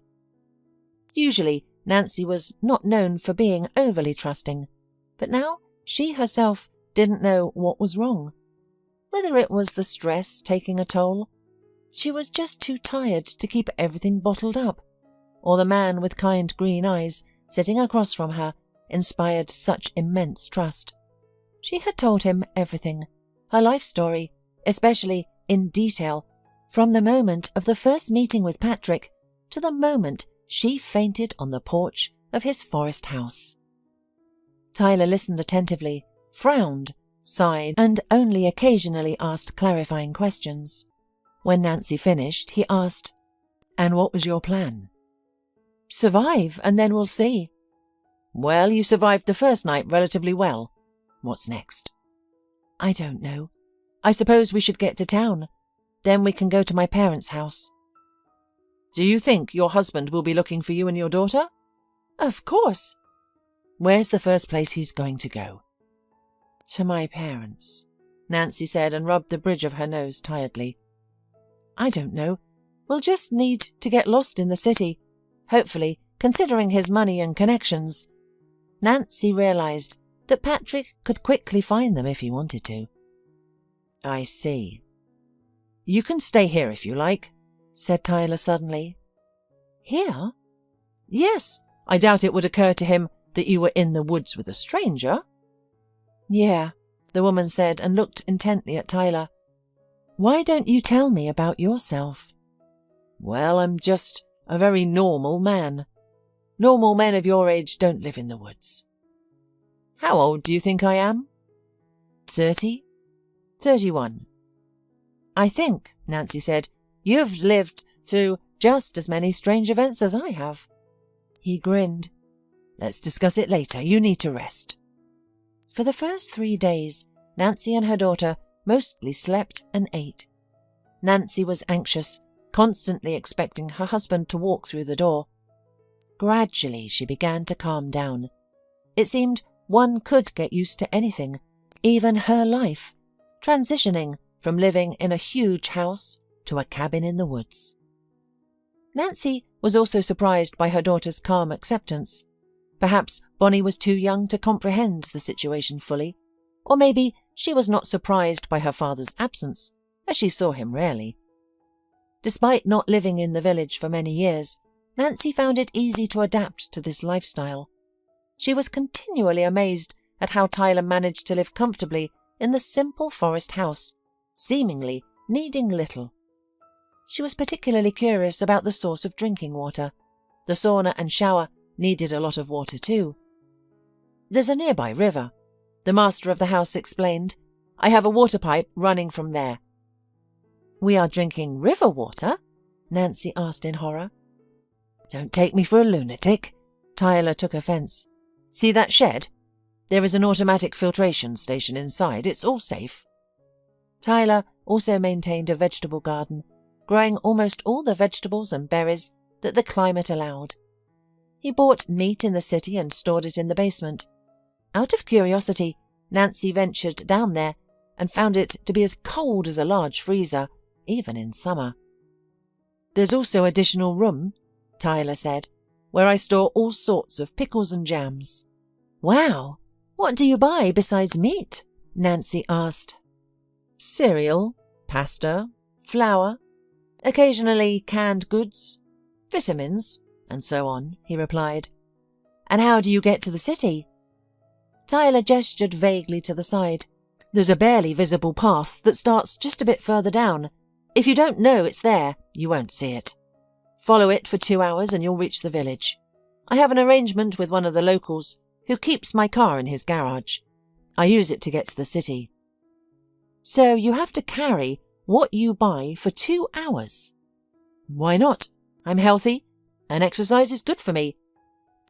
Usually, Nancy was not known for being overly trusting, but now she herself didn't know what was wrong. Whether it was the stress taking a toll, she was just too tired to keep everything bottled up, or the man with kind green eyes sitting across from her inspired such immense trust. She had told him everything, her life story, especially in detail, from the moment of the first meeting with Patrick to the moment she fainted on the porch of his forest house. Tyler listened attentively, frowned, sighed, and only occasionally asked clarifying questions. When Nancy finished, he asked, "And what was your plan?" "Survive, and then we'll see." "Well, you survived the first night relatively well. What's next?" "I don't know. I suppose we should get to town. Then we can go to my parents' house." "Do you think your husband will be looking for you and your daughter?" "Of course." "Where's the first place he's going to go?" "To my parents," Nancy said and rubbed the bridge of her nose tiredly. "I don't know. We'll just need to get lost in the city. Hopefully, considering his money and connections." Nancy realized that Patrick could quickly find them if he wanted to. "I see. You can stay here if you like," said Tyler suddenly. "Here?" "Yes. I doubt it would occur to him that you were in the woods with a stranger." "Yeah," the woman said and looked intently at Tyler. "Why don't you tell me about yourself?" "Well, I'm just a very normal man. Normal men of your age don't live in the woods." "How old do you think I am?" 30? 31. "I think," Nancy said, "you've lived through just as many strange events as I have." He grinned. "Let's discuss it later. You need to rest." For the first 3 days, Nancy and her daughter mostly slept and ate. Nancy was anxious, constantly expecting her husband to walk through the door. Gradually, she began to calm down. It seemed one could get used to anything, even her life, transitioning from living in a huge house to a cabin in the woods. Nancy was also surprised by her daughter's calm acceptance. Perhaps Bonnie was too young to comprehend the situation fully, or maybe she was not surprised by her father's absence, as she saw him rarely. Despite not living in the village for many years, Nancy found it easy to adapt to this lifestyle. She was continually amazed at how Tyler managed to live comfortably in the simple forest house, seemingly needing little. She was particularly curious about the source of drinking water. The sauna and shower needed a lot of water too. "There's a nearby river," the master of the house explained. "I have a water pipe running from there." "We are drinking river water?" Nancy asked in horror. "Don't take me for a lunatic," Tyler took offence. "See that shed? There is an automatic filtration station inside. It's all safe." Tyler also maintained a vegetable garden, growing almost all the vegetables and berries that the climate allowed. He bought meat in the city and stored it in the basement. Out of curiosity, Nancy ventured down there and found it to be as cold as a large freezer, even in summer. "There's also additional room," Tyler said, "where I store all sorts of pickles and jams." "Wow! What do you buy besides meat?" Nancy asked. "Cereal, pasta, flour, occasionally canned goods, vitamins, and so on," he replied. "And how do you get to the city?" Tyler gestured vaguely to the side. "There's a barely visible path that starts just a bit further down. If you don't know it's there, you won't see it. Follow it for 2 hours and you'll reach the village. I have an arrangement with one of the locals who keeps my car in his garage. I use it to get to the city." "So you have to carry what you buy for 2 hours?" "Why not? I'm healthy, and exercise is good for me.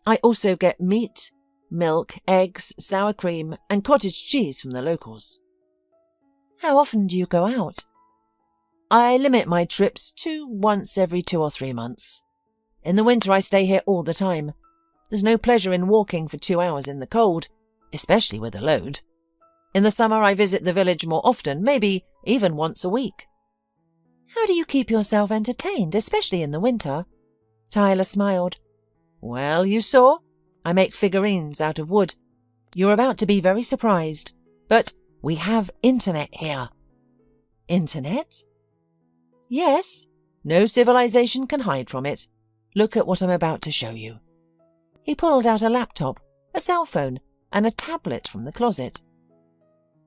I also get meat, milk, eggs, sour cream, and cottage cheese from the locals." "How often do you go out?" "I limit my trips to once every 2 or 3 months. In the winter I stay here all the time. There's no pleasure in walking for 2 hours in the cold, especially with a load. In the summer I visit the village more often, maybe even once a week." "How do you keep yourself entertained, especially in the winter?" Tyler smiled. "Well, you saw. I make figurines out of wood. You're about to be very surprised, but we have internet here." "Internet?" "Yes. No civilization can hide from it. Look at what I'm about to show you." He pulled out a laptop, a cell phone, and a tablet from the closet.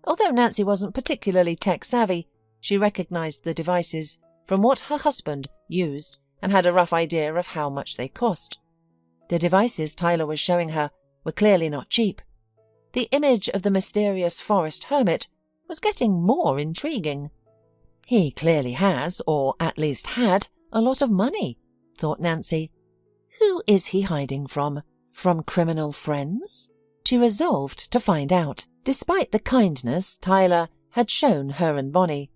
Although Nancy wasn't particularly tech-savvy, she recognized the devices from what her husband used and had a rough idea of how much they cost. The devices Tyler was showing her were clearly not cheap. The image of the mysterious forest hermit was getting more intriguing. "He clearly has, or at least had, a lot of money," thought Nancy. "Who is he hiding from? From criminal friends?" She resolved to find out. Despite the kindness Tyler had shown her and Bonnie,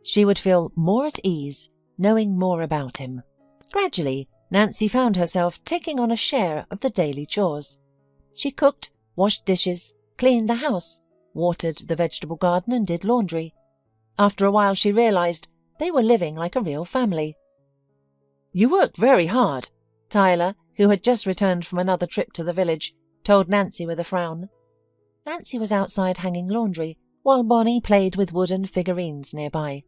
she would feel more at ease knowing more about him. Gradually, Nancy found herself taking on a share of the daily chores. She cooked, washed dishes, cleaned the house, watered the vegetable garden and did laundry. After a while she realized they were living like a real family. "You work very hard," Tyler, who had just returned from another trip to the village, told Nancy with a frown. Nancy was outside hanging laundry, while Bonnie played with wooden figurines nearby.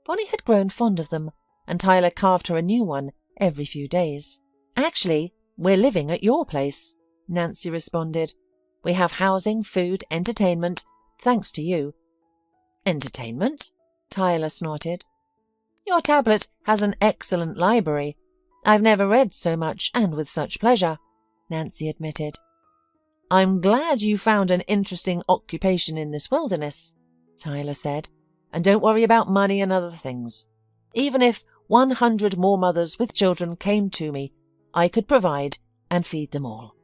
Bonnie had grown fond of them, and Tyler carved her a new one every few days. "Actually, we're living at your place," Nancy responded. "We have housing, food, entertainment, thanks to you." "Entertainment?" Tyler snorted. "Your tablet has an excellent library. I've never read so much and with such pleasure," Nancy admitted. "I'm glad you found an interesting occupation in this wilderness," Tyler said, "and don't worry about money and other things. Even if 100 more mothers with children came to me, I could provide and feed them all."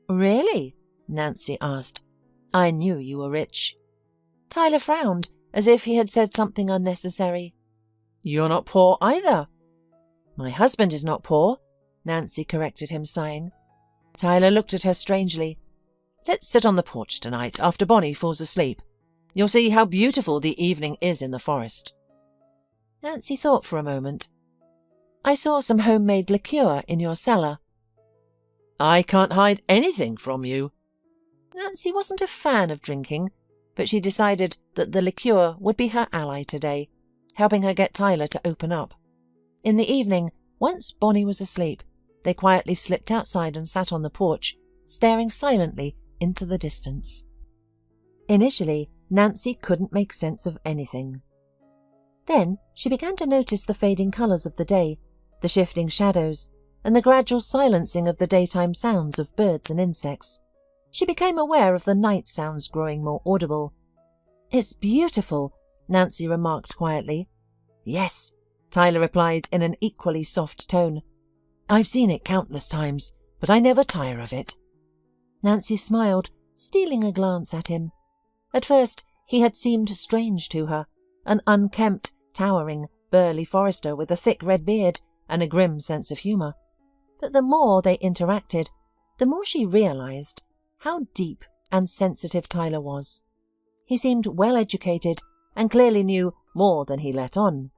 "Really?" Nancy asked. "I knew you were rich." Tyler frowned, as if he had said something unnecessary. "You're not poor either." "My husband is not poor," Nancy corrected him, sighing. Tyler looked at her strangely. "Let's sit on the porch tonight after Bonnie falls asleep. You'll see how beautiful the evening is in the forest." Nancy thought for a moment. "I saw some homemade liqueur in your cellar." "I can't hide anything from you." Nancy wasn't a fan of drinking, but she decided that the liqueur would be her ally today, helping her get Tyler to open up. In the evening, once Bonnie was asleep, they quietly slipped outside and sat on the porch, staring silently into the distance. Initially, Nancy couldn't make sense of anything. Then she began to notice the fading colours of the day, the shifting shadows, and the gradual silencing of the daytime sounds of birds and insects. She became aware of the night sounds growing more audible. "It's beautiful," Nancy remarked quietly. "Yes," Tyler replied in an equally soft tone. "I've seen it countless times, but I never tire of it." Nancy smiled, stealing a glance at him. At first he had seemed strange to her, an unkempt, towering, burly forester with a thick red beard and a grim sense of humour. But the more they interacted, the more she realised how deep and sensitive Tyler was. He seemed well-educated and clearly knew more than he let on.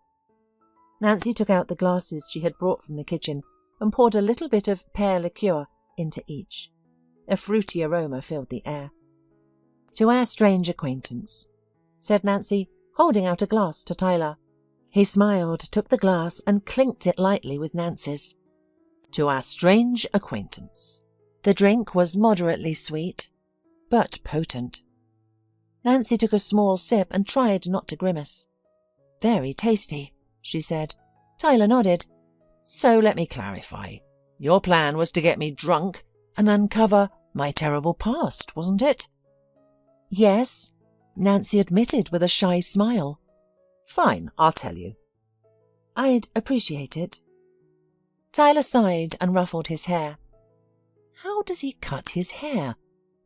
Nancy took out the glasses she had brought from the kitchen and poured a little bit of pear liqueur into each. A fruity aroma filled the air. "To our strange acquaintance," said Nancy, holding out a glass to Tyler. He smiled, took the glass and clinked it lightly with Nancy's. "To our strange acquaintance." The drink was moderately sweet, but potent. Nancy took a small sip and tried not to grimace. "Very tasty," she said. Tyler nodded. "So let me clarify. Your plan was to get me drunk and uncover my terrible past, wasn't it?" "Yes," Nancy admitted with a shy smile. "Fine, I'll tell you." "I'd appreciate it." Tyler sighed and ruffled his hair. How does he cut his hair?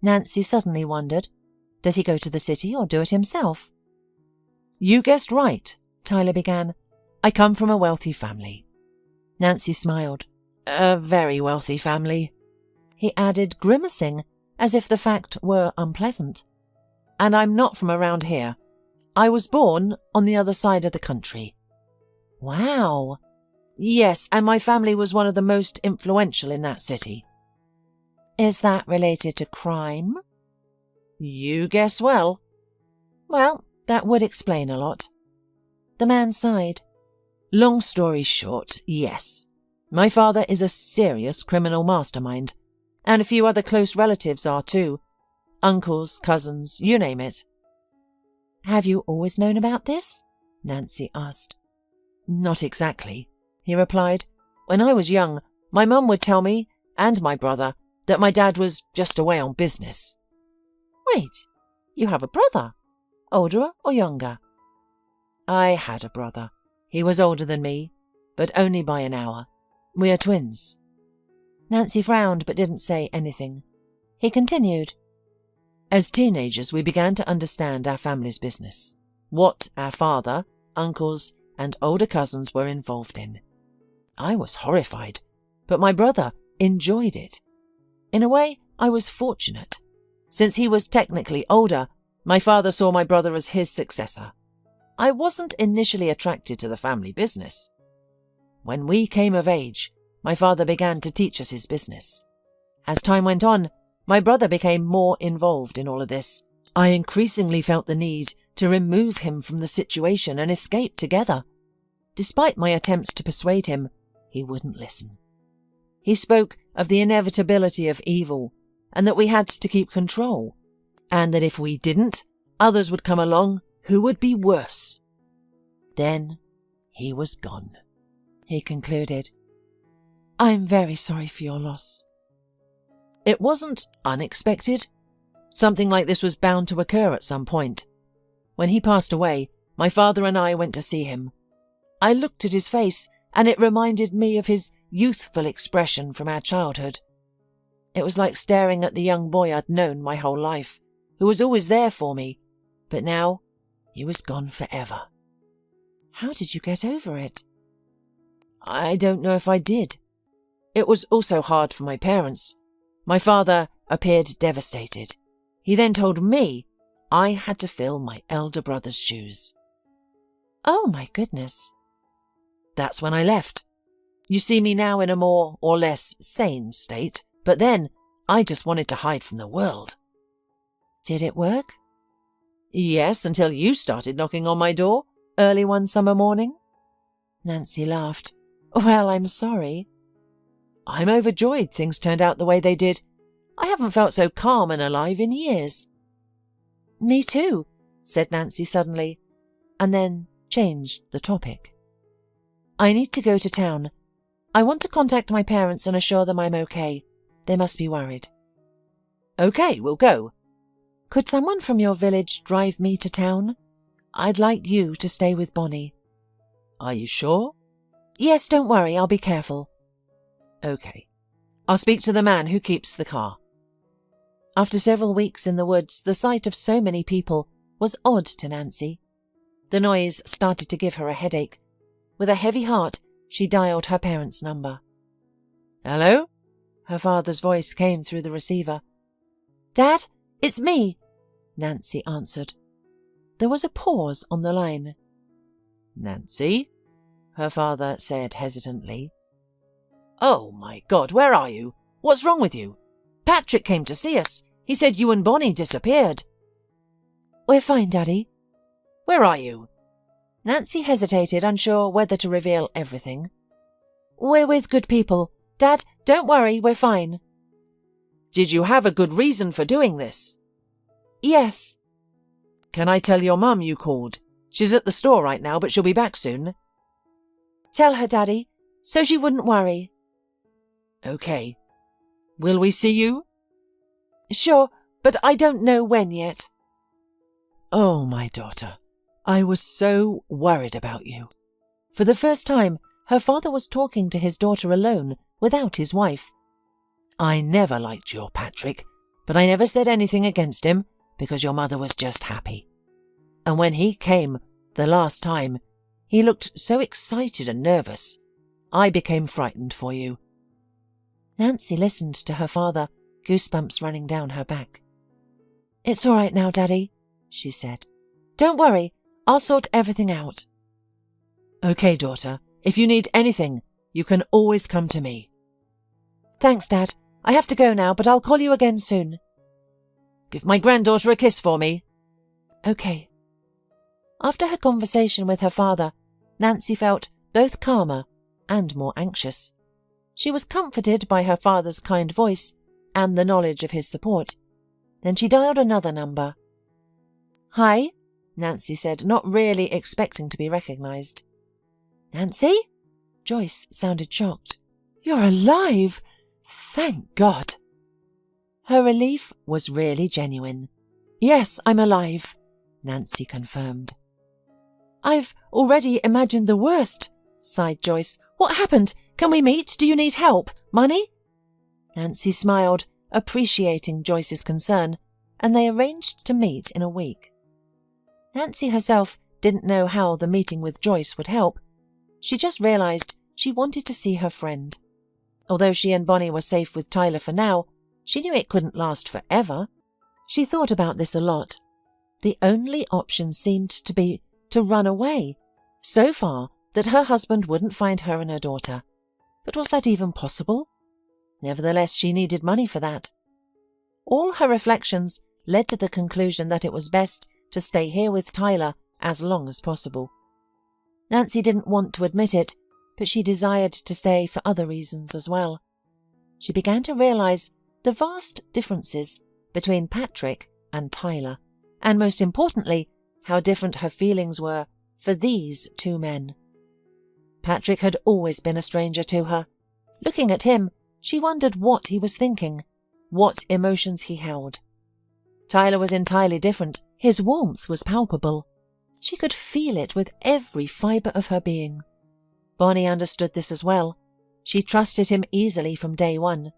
Nancy suddenly wondered. Does he go to the city or do it himself? "You guessed right," Tyler began. "I come from a wealthy family." Nancy smiled. "A very wealthy family," he added, grimacing, as if the fact were unpleasant. "And I'm not from around here. I was born on the other side of the country." "Wow." "Yes, and my family was one of the most influential in that city." "Is that related to crime?" "You guess well." "Well, that would explain a lot." The man sighed. "Long story short, yes. My father is a serious criminal mastermind, and a few other close relatives are too. Uncles, cousins, you name it." "Have you always known about this?" Nancy asked. "Not exactly," he replied. "When I was young, my mum would tell me, and my brother, that my dad was just away on business." "Wait, you have a brother? Older or younger?" "I had a brother. He was older than me, but only by an hour. We are twins." Nancy frowned but didn't say anything. He continued. "As teenagers, we began to understand our family's business, what our father, uncles, and older cousins were involved in. I was horrified, but my brother enjoyed it. In a way, I was fortunate. Since he was technically older, my father saw my brother as his successor. I wasn't initially attracted to the family business. When we came of age, my father began to teach us his business. As time went on, my brother became more involved in all of this. I increasingly felt the need to remove him from the situation and escape together. Despite my attempts to persuade him, he wouldn't listen. He spoke of the inevitability of evil, and that we had to keep control, and that if we didn't, others would come along who would be worse. Then he was gone," he concluded. "I'm very sorry for your loss." "It wasn't unexpected. Something like this was bound to occur at some point. When he passed away, my father and I went to see him. I looked at his face, and it reminded me of his youthful expression from our childhood. It was like staring at the young boy I'd known my whole life, who was always there for me, but now he was gone forever." "How did you get over it?" "I don't know if I did. It was also hard for my parents. My father appeared devastated. He then told me I had to fill my elder brother's shoes." "Oh my goodness." "That's when I left. You see me now in a more or less sane state, but then I just wanted to hide from the world." "Did it work?" "Yes, until you started knocking on my door early one summer morning." Nancy laughed. "Well, I'm sorry." "I'm overjoyed things turned out the way they did. I haven't felt so calm and alive in years." "Me too," said Nancy suddenly, and then changed the topic. "I need to go to town. I want to contact my parents and assure them I'm okay. They must be worried." "Okay, we'll go. Could someone from your village drive me to town? I'd like you to stay with Bonnie." "Are you sure?" "Yes, don't worry, I'll be careful." "Okay. I'll speak to the man who keeps the car." After several weeks in the woods, the sight of so many people was odd to Nancy. The noise started to give her a headache. With a heavy heart, she dialed her parents' number. "Hello?" Her father's voice came through the receiver. "Dad, it's me," Nancy answered. There was a pause on the line. "Nancy?" her father said hesitantly. "Oh, my God, where are you? What's wrong with you? Patrick came to see us. He said you and Bonnie disappeared." "We're fine, Daddy." "Where are you?" Nancy hesitated, unsure whether to reveal everything. "We're with good people. Dad, don't worry, we're fine." "Did you have a good reason for doing this?" "Yes." "Can I tell your mum you called? She's at the store right now, but she'll be back soon." "Tell her, Daddy, so she wouldn't worry." "Okay. Will we see you?" "Sure, but I don't know when yet." "Oh, my daughter, I was so worried about you." For the first time, her father was talking to his daughter alone, without his wife. "I never liked your Patrick, but I never said anything against him because your mother was just happy. And when he came the last time, he looked so excited and nervous. I became frightened for you." Nancy listened to her father, goosebumps running down her back. "It's all right now, Daddy," she said. "Don't worry, I'll sort everything out." "Okay, daughter, if you need anything, you can always come to me." "Thanks, Dad. I have to go now, but I'll call you again soon." "Give my granddaughter a kiss for me." "Okay." After her conversation with her father, Nancy felt both calmer and more anxious. She was comforted by her father's kind voice and the knowledge of his support. Then she dialed another number. "Hi," Nancy said, not really expecting to be recognized. "Nancy?" Joyce sounded shocked. "You're alive! Thank God!" Her relief was really genuine. "Yes, I'm alive," Nancy confirmed. "I've already imagined the worst," sighed Joyce. "What happened? Can we meet? Do you need help? Money?" Nancy smiled, appreciating Joyce's concern, and they arranged to meet in a week. Nancy herself didn't know how the meeting with Joyce would help. She just realized she wanted to see her friend. Although she and Bonnie were safe with Tyler for now, she knew it couldn't last forever. She thought about this a lot. The only option seemed to be to run away, so far that her husband wouldn't find her and her daughter. But was that even possible? Nevertheless, she needed money for that. All her reflections led to the conclusion that it was best to stay here with Tyler as long as possible. Nancy didn't want to admit it, but she desired to stay for other reasons as well. She began to realize the vast differences between Patrick and Tyler, and most importantly, how different her feelings were for these two men. Patrick had always been a stranger to her. Looking at him, she wondered what he was thinking, what emotions he held. Tyler was entirely different. His warmth was palpable. She could feel it with every fibre of her being. Bonnie understood this as well. She trusted him easily from day one.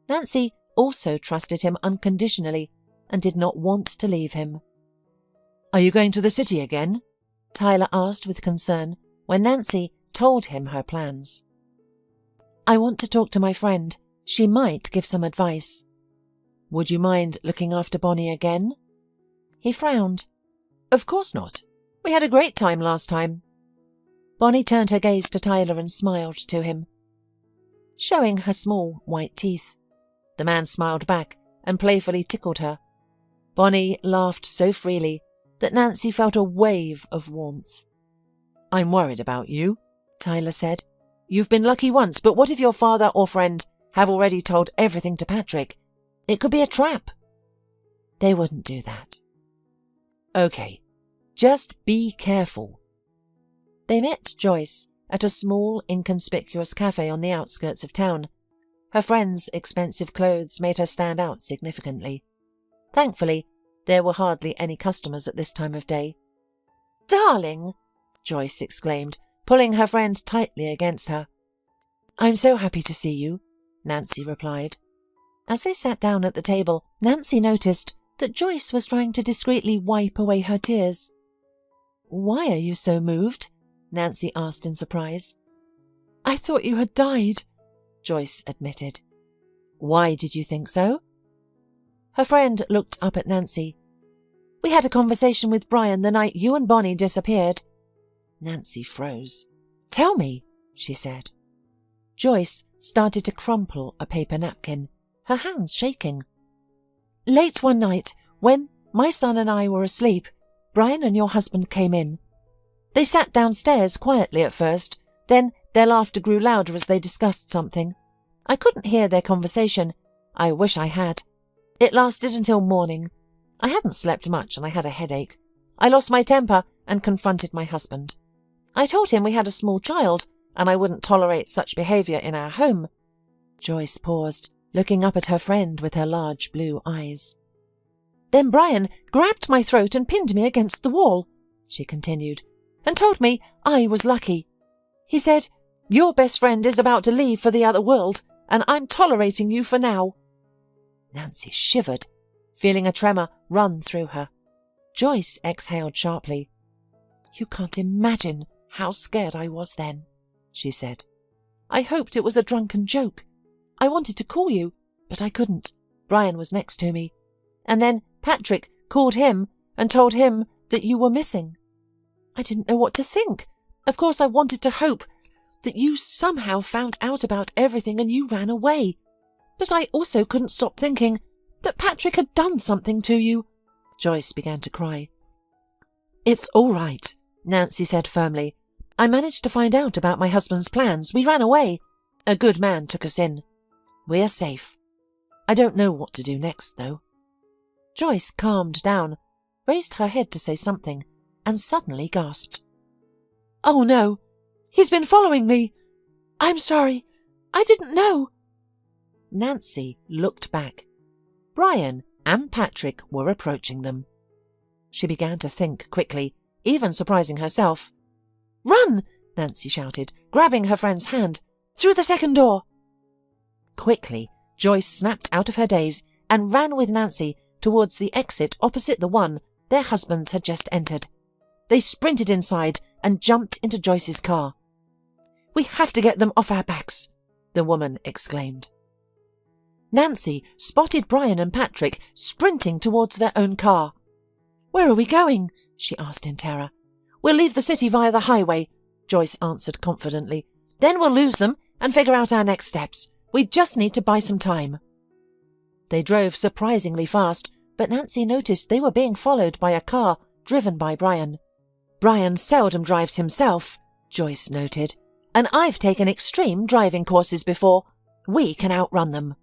Nancy also trusted him unconditionally and did not want to leave him. "Are you going to the city again?" Tyler asked with concern when Nancy told him her plans. "I want to talk to my friend. She might give some advice." "Would you mind looking after Bonnie again?" He frowned. "Of course not. We had a great time last time." Bonnie turned her gaze to Tyler and smiled to him, showing her small white teeth. The man smiled back and playfully tickled her. Bonnie laughed so freely that Nancy felt a wave of warmth. "I'm worried about you," Tyler said. "You've been lucky once, but what if your father or friend have already told everything to Patrick? It could be a trap." "They wouldn't do that." "Okay, just be careful." They met Joyce at a small, inconspicuous cafe on the outskirts of town. Her friend's expensive clothes made her stand out significantly. Thankfully, there were hardly any customers at this time of day. "Darling!" Joyce exclaimed, pulling her friend tightly against her. "I'm so happy to see you," Nancy replied. As they sat down at the table, Nancy noticed that Joyce was trying to discreetly wipe away her tears. "Why are you so moved?" Nancy asked in surprise. "I thought you had died," Joyce admitted. "Why did you think so?" Her friend looked up at Nancy. "We had a conversation with Brian the night you and Bonnie disappeared." Nancy froze. "Tell me," she said. Joyce started to crumple a paper napkin, her hands shaking. "Late one night, when my son and I were asleep, Brian and your husband came in. They sat downstairs quietly at first, then their laughter grew louder as they discussed something. I couldn't hear their conversation. I wish I had. It lasted until morning. I hadn't slept much and I had a headache. I lost my temper and confronted my husband. I told him we had a small child and I wouldn't tolerate such behaviour in our home." Joyce paused, looking up at her friend with her large blue eyes. "Then Brian grabbed my throat and pinned me against the wall," she continued, "and told me I was lucky. He said, 'Your best friend is about to leave for the other world, and I'm tolerating you for now.'" Nancy shivered, feeling a tremor run through her. Joyce exhaled sharply. "You can't imagine how scared I was then," she said. "I hoped it was a drunken joke. I wanted to call you, but I couldn't. Brian was next to me. And then Patrick called him and told him that you were missing. I didn't know what to think. Of course, I wanted to hope that you somehow found out about everything and you ran away. But I also couldn't stop thinking that Patrick had done something to you." Joyce began to cry. "It's all right," Nancy said firmly. "I managed to find out about my husband's plans. We ran away. A good man took us in. We're safe. I don't know what to do next, though." Joyce calmed down, raised her head to say something, and suddenly gasped. "Oh no! He's been following me! I'm sorry! I didn't know!" Nancy looked back. Brian and Patrick were approaching them. She began to think quickly, even surprising herself. "Run!" Nancy shouted, grabbing her friend's hand. "Through the second door!" Quickly, Joyce snapped out of her daze and ran with Nancy towards the exit opposite the one their husbands had just entered. They sprinted inside and jumped into Joyce's car. "We have to get them off our backs," the woman exclaimed. Nancy spotted Brian and Patrick sprinting towards their own car. "Where are we going?" she asked in terror. "We'll leave the city via the highway," Joyce answered confidently. "Then we'll lose them and figure out our next steps. We just need to buy some time." They drove surprisingly fast, but Nancy noticed they were being followed by a car driven by Brian. "Brian seldom drives himself," Joyce noted, "and I've taken extreme driving courses before. We can outrun them."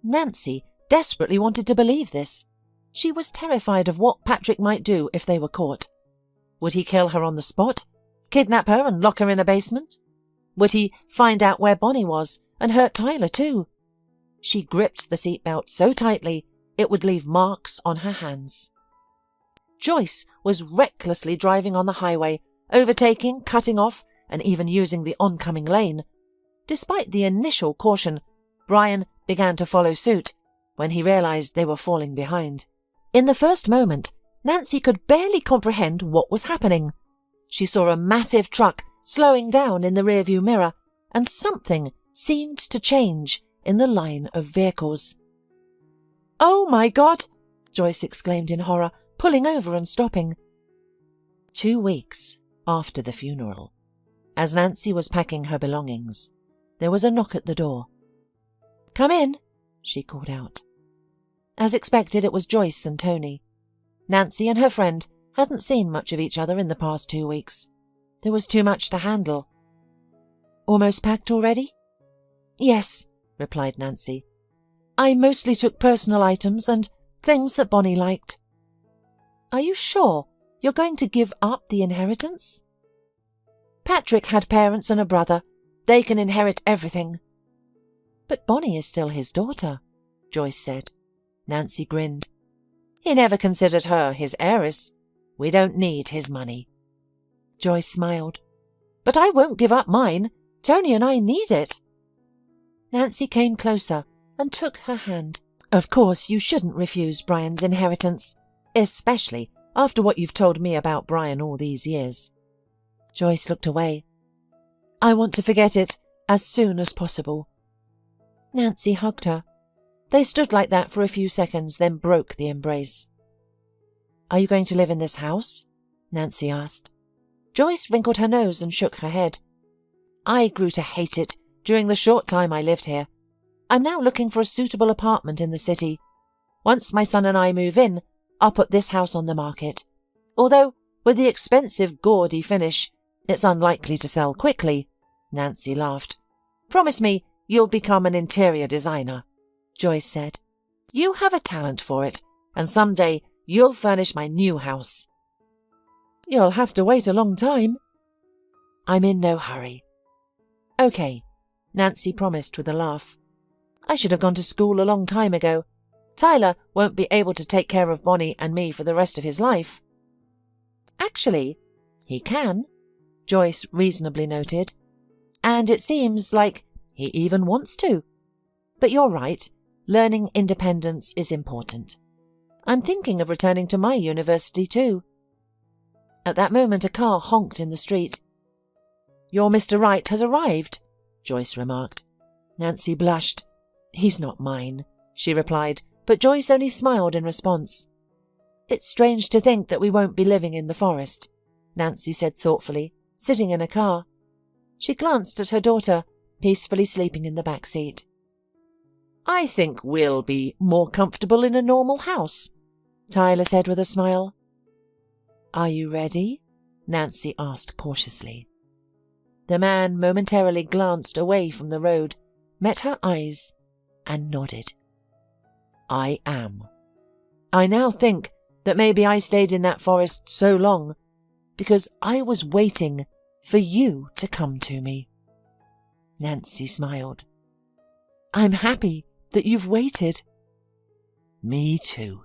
Nancy desperately wanted to believe this. She was terrified of what Patrick might do if they were caught. Would he kill her on the spot? Kidnap her and lock her in a basement? Would he find out where Bonnie was and hurt Tyler too? She gripped the seatbelt so tightly it would leave marks on her hands. Joyce was recklessly driving on the highway, overtaking, cutting off, and even using the oncoming lane. Despite the initial caution, Brian began to follow suit when he realized they were falling behind. In the first moment, Nancy could barely comprehend what was happening. She saw a massive truck slowing down in the rearview mirror, and something seemed to change in the line of vehicles. "Oh my God!" Joyce exclaimed in horror, pulling over and stopping. 2 weeks after the funeral, as Nancy was packing her belongings, there was a knock at the door. "Come in," she called out. As expected, it was Joyce and Tony. Nancy and her friend hadn't seen much of each other in the past 2 weeks. There was too much to handle. "Almost packed already?" "Yes," replied Nancy. I mostly took personal items and things that Bonnie liked. Are you sure you're going to give up the inheritance? Patrick had parents and a brother. They can inherit everything. But Bonnie is still his daughter, Joyce said. Nancy grinned. He never considered her his heiress. We don't need his money. Joyce smiled. But I won't give up mine. Tony and I need it. Nancy came closer and took her hand. Of course you shouldn't refuse Brian's inheritance, especially after what you've told me about Brian all these years. Joyce looked away. I want to forget it as soon as possible. Nancy hugged her. They stood like that for a few seconds, then broke the embrace. Are you going to live in this house? Nancy asked. Joyce wrinkled her nose and shook her head. I grew to hate it during the short time I lived here. I'm now looking for a suitable apartment in the city. Once my son and I move in, I'll put this house on the market. Although, with the expensive, gaudy finish, it's unlikely to sell quickly. Nancy laughed. Promise me you'll become an interior designer, Joyce said. You have a talent for it, and someday you'll furnish my new house. You'll have to wait a long time. I'm in no hurry. Okay, Nancy promised with a laugh. I should have gone to school a long time ago. Tyler won't be able to take care of Bonnie and me for the rest of his life. Actually, he can, Joyce reasonably noted. And it seems like he even wants to. But you're right, learning independence is important. I'm thinking of returning to my university too. At that moment a car honked in the street. Your Mr. Wright has arrived, Joyce remarked. Nancy blushed. He's not mine, she replied, but Joyce only smiled in response. It's strange to think that we won't be living in the forest, Nancy said thoughtfully, sitting in a car. She glanced at her daughter, peacefully sleeping in the back seat. I think we'll be more comfortable in a normal house, Tyler said with a smile. Are you ready? Nancy asked cautiously. The man momentarily glanced away from the road, met her eyes, and nodded. I am. I now think that maybe I stayed in that forest so long because I was waiting for you to come to me. Nancy smiled. I'm happy that you've waited. Me too.